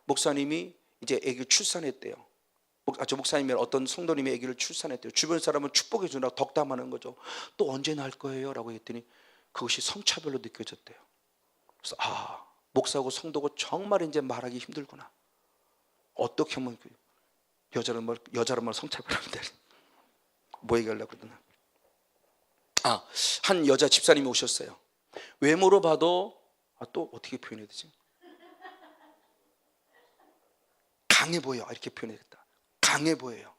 목사님이 이제 아기를 출산했대요. 저 목사님이 어떤 성도님이 아기를 출산했대요. 주변 사람은 축복해 주느라고 덕담하는 거죠. 또 언제 날 거예요? 라고 했더니 그것이 성차별로 느껴졌대요. 그래서 목사고 성도고 정말 이제 말하기 힘들구나. 어떻게 하면 여자를 말 성차별하면 돼. 뭐 얘기하려고 그러나. 한 여자 집사님이 오셨어요. 외모로 봐도 또 어떻게 표현해야 되지? 강해 보여. 이렇게 표현해야겠다. 강해 보여요.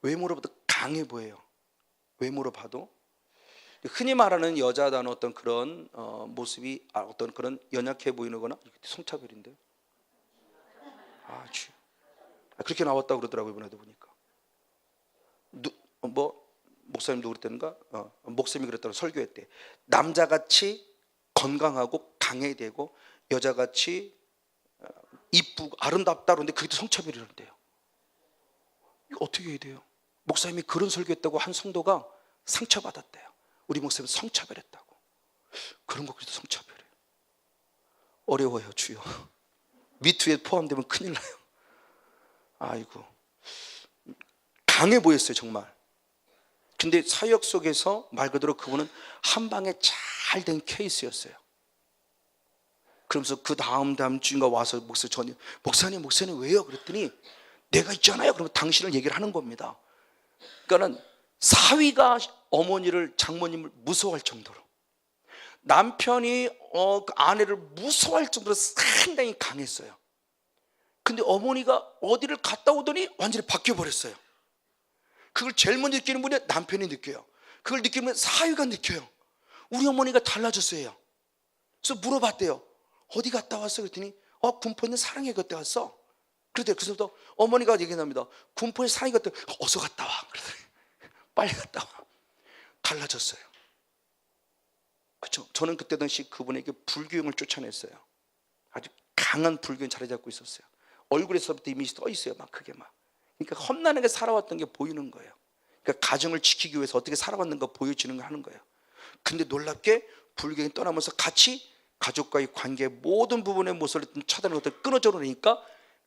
외모로 봐도 강해 보여요. 외모로 봐도. 흔히 말하는 여자다는 어떤 그런 모습이 어떤 그런 연약해 보이는 거나 성차별인데요. 그렇게 나왔다고 그러더라고요. 이번에도 보니까 목사님도 그랬다는가? 목사님이 그랬다고 설교했대. 남자같이 건강하고 강해야 되고 여자같이 이쁘고 아름답다 그러는데 그게 성차별이란대요. 이거 어떻게 해야 돼요? 목사님이 그런 설교했다고 한 성도가 상처받았대요. 우리 목사님은 성차별했다고. 그런 것까지도 성차별이에요. 어려워요 주여. 미투에 포함되면 큰일 나요. 아이고 강해 보였어요 정말. 근데 사역 속에서 말 그대로 그분은 한 방에 잘 된 케이스였어요. 그러면서 그 다음 주인가 와서 목사님 왜요? 그랬더니 내가 있잖아요. 그러면 당신을 얘기를 하는 겁니다. 그러니까는 사위가 어머니를 장모님을 무서워할 정도로 남편이 아내를 무서워할 정도로 상당히 강했어요. 근데 어머니가 어디를 갔다 오더니 완전히 바뀌어버렸어요. 그걸 제일 먼저 느끼는 분이 남편이 느껴요. 그걸 느끼면 사위가 느껴요. 우리 어머니가 달라졌어요. 그래서 물어봤대요. 어디 갔다 왔어? 그랬더니 군포에 있는 사랑이 갔다 왔어. 그랬더니 그래서 어머니가 얘기합니다. 군포에 사랑이 갔다 어서 갔다 와. 그러더니 빨리 갔다 와. 달라졌어요. 그렇죠? 저는 그때 당시 그분에게 불교형을 쫓아냈어요. 아주 강한 불교형 자리 잡고 있었어요. 얼굴에서부터 이미지 떠 있어요. 막 크게 막 그러니까 험난하게 살아왔던 게 보이는 거예요. 그러니까 가정을 지키기 위해서 어떻게 살아왔는가 보여지는 거 하는 거예요. 근데 놀랍게 불경이 떠나면서 같이 가족과의 관계의 모든 부분의 모습을 차단하는 것들 끊어져 버리니까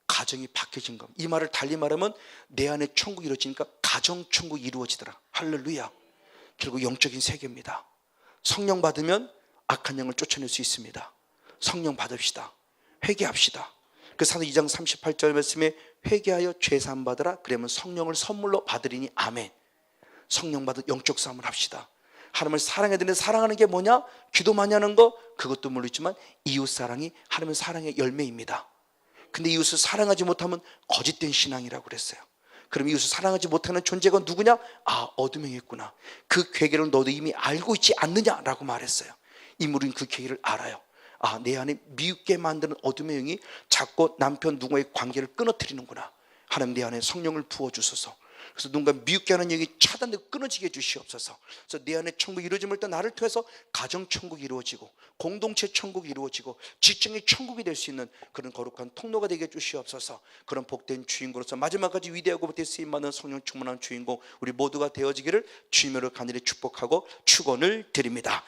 가정이 바뀌어진 겁니다. 이 말을 달리 말하면 내 안에 천국이 이루어지니까 가정 천국이 이루어지더라. 할렐루야. 결국 영적인 세계입니다. 성령 받으면 악한 영을 쫓아낼 수 있습니다. 성령 받읍시다. 회개합시다. 그 사도 2장 38절 말씀에 회개하여 죄 사함 받으라. 그러면 성령을 선물로 받으리니 아멘. 성령 받은 영적 싸움을 합시다. 하나님을 사랑해야 되는데 사랑하는 게 뭐냐? 기도 많이 하는 거 그것도 물론이지만 이웃 사랑이 하나님의 사랑의 열매입니다. 근데 이웃을 사랑하지 못하면 거짓된 신앙이라고 그랬어요. 그럼 이웃을 사랑하지 못하는 존재가 누구냐? 아, 어둠에 있구나. 그 괴계를 너도 이미 알고 있지 않느냐라고 말했어요. 인물은 그 괴계를 알아요. 아, 내 안에 미웃게 만드는 어둠의 영이 자꾸 남편 누구와의 관계를 끊어뜨리는구나. 하나님 내 안에 성령을 부어주소서. 그래서 누군가 미웃게 하는 영이 차단되고 끊어지게 해주시옵소서. 그래서 내 안에 천국이 이루어짐을 때 나를 통해서 가정 천국이 이루어지고 공동체 천국이 이루어지고 직장의 천국이 될 수 있는 그런 거룩한 통로가 되게 해주시옵소서. 그런 복된 주인공으로서 마지막까지 위대하고 복된 쓰임받는 성령 충만한 주인공 우리 모두가 되어지기를 주님으로 간절히 축복하고 축원을 드립니다.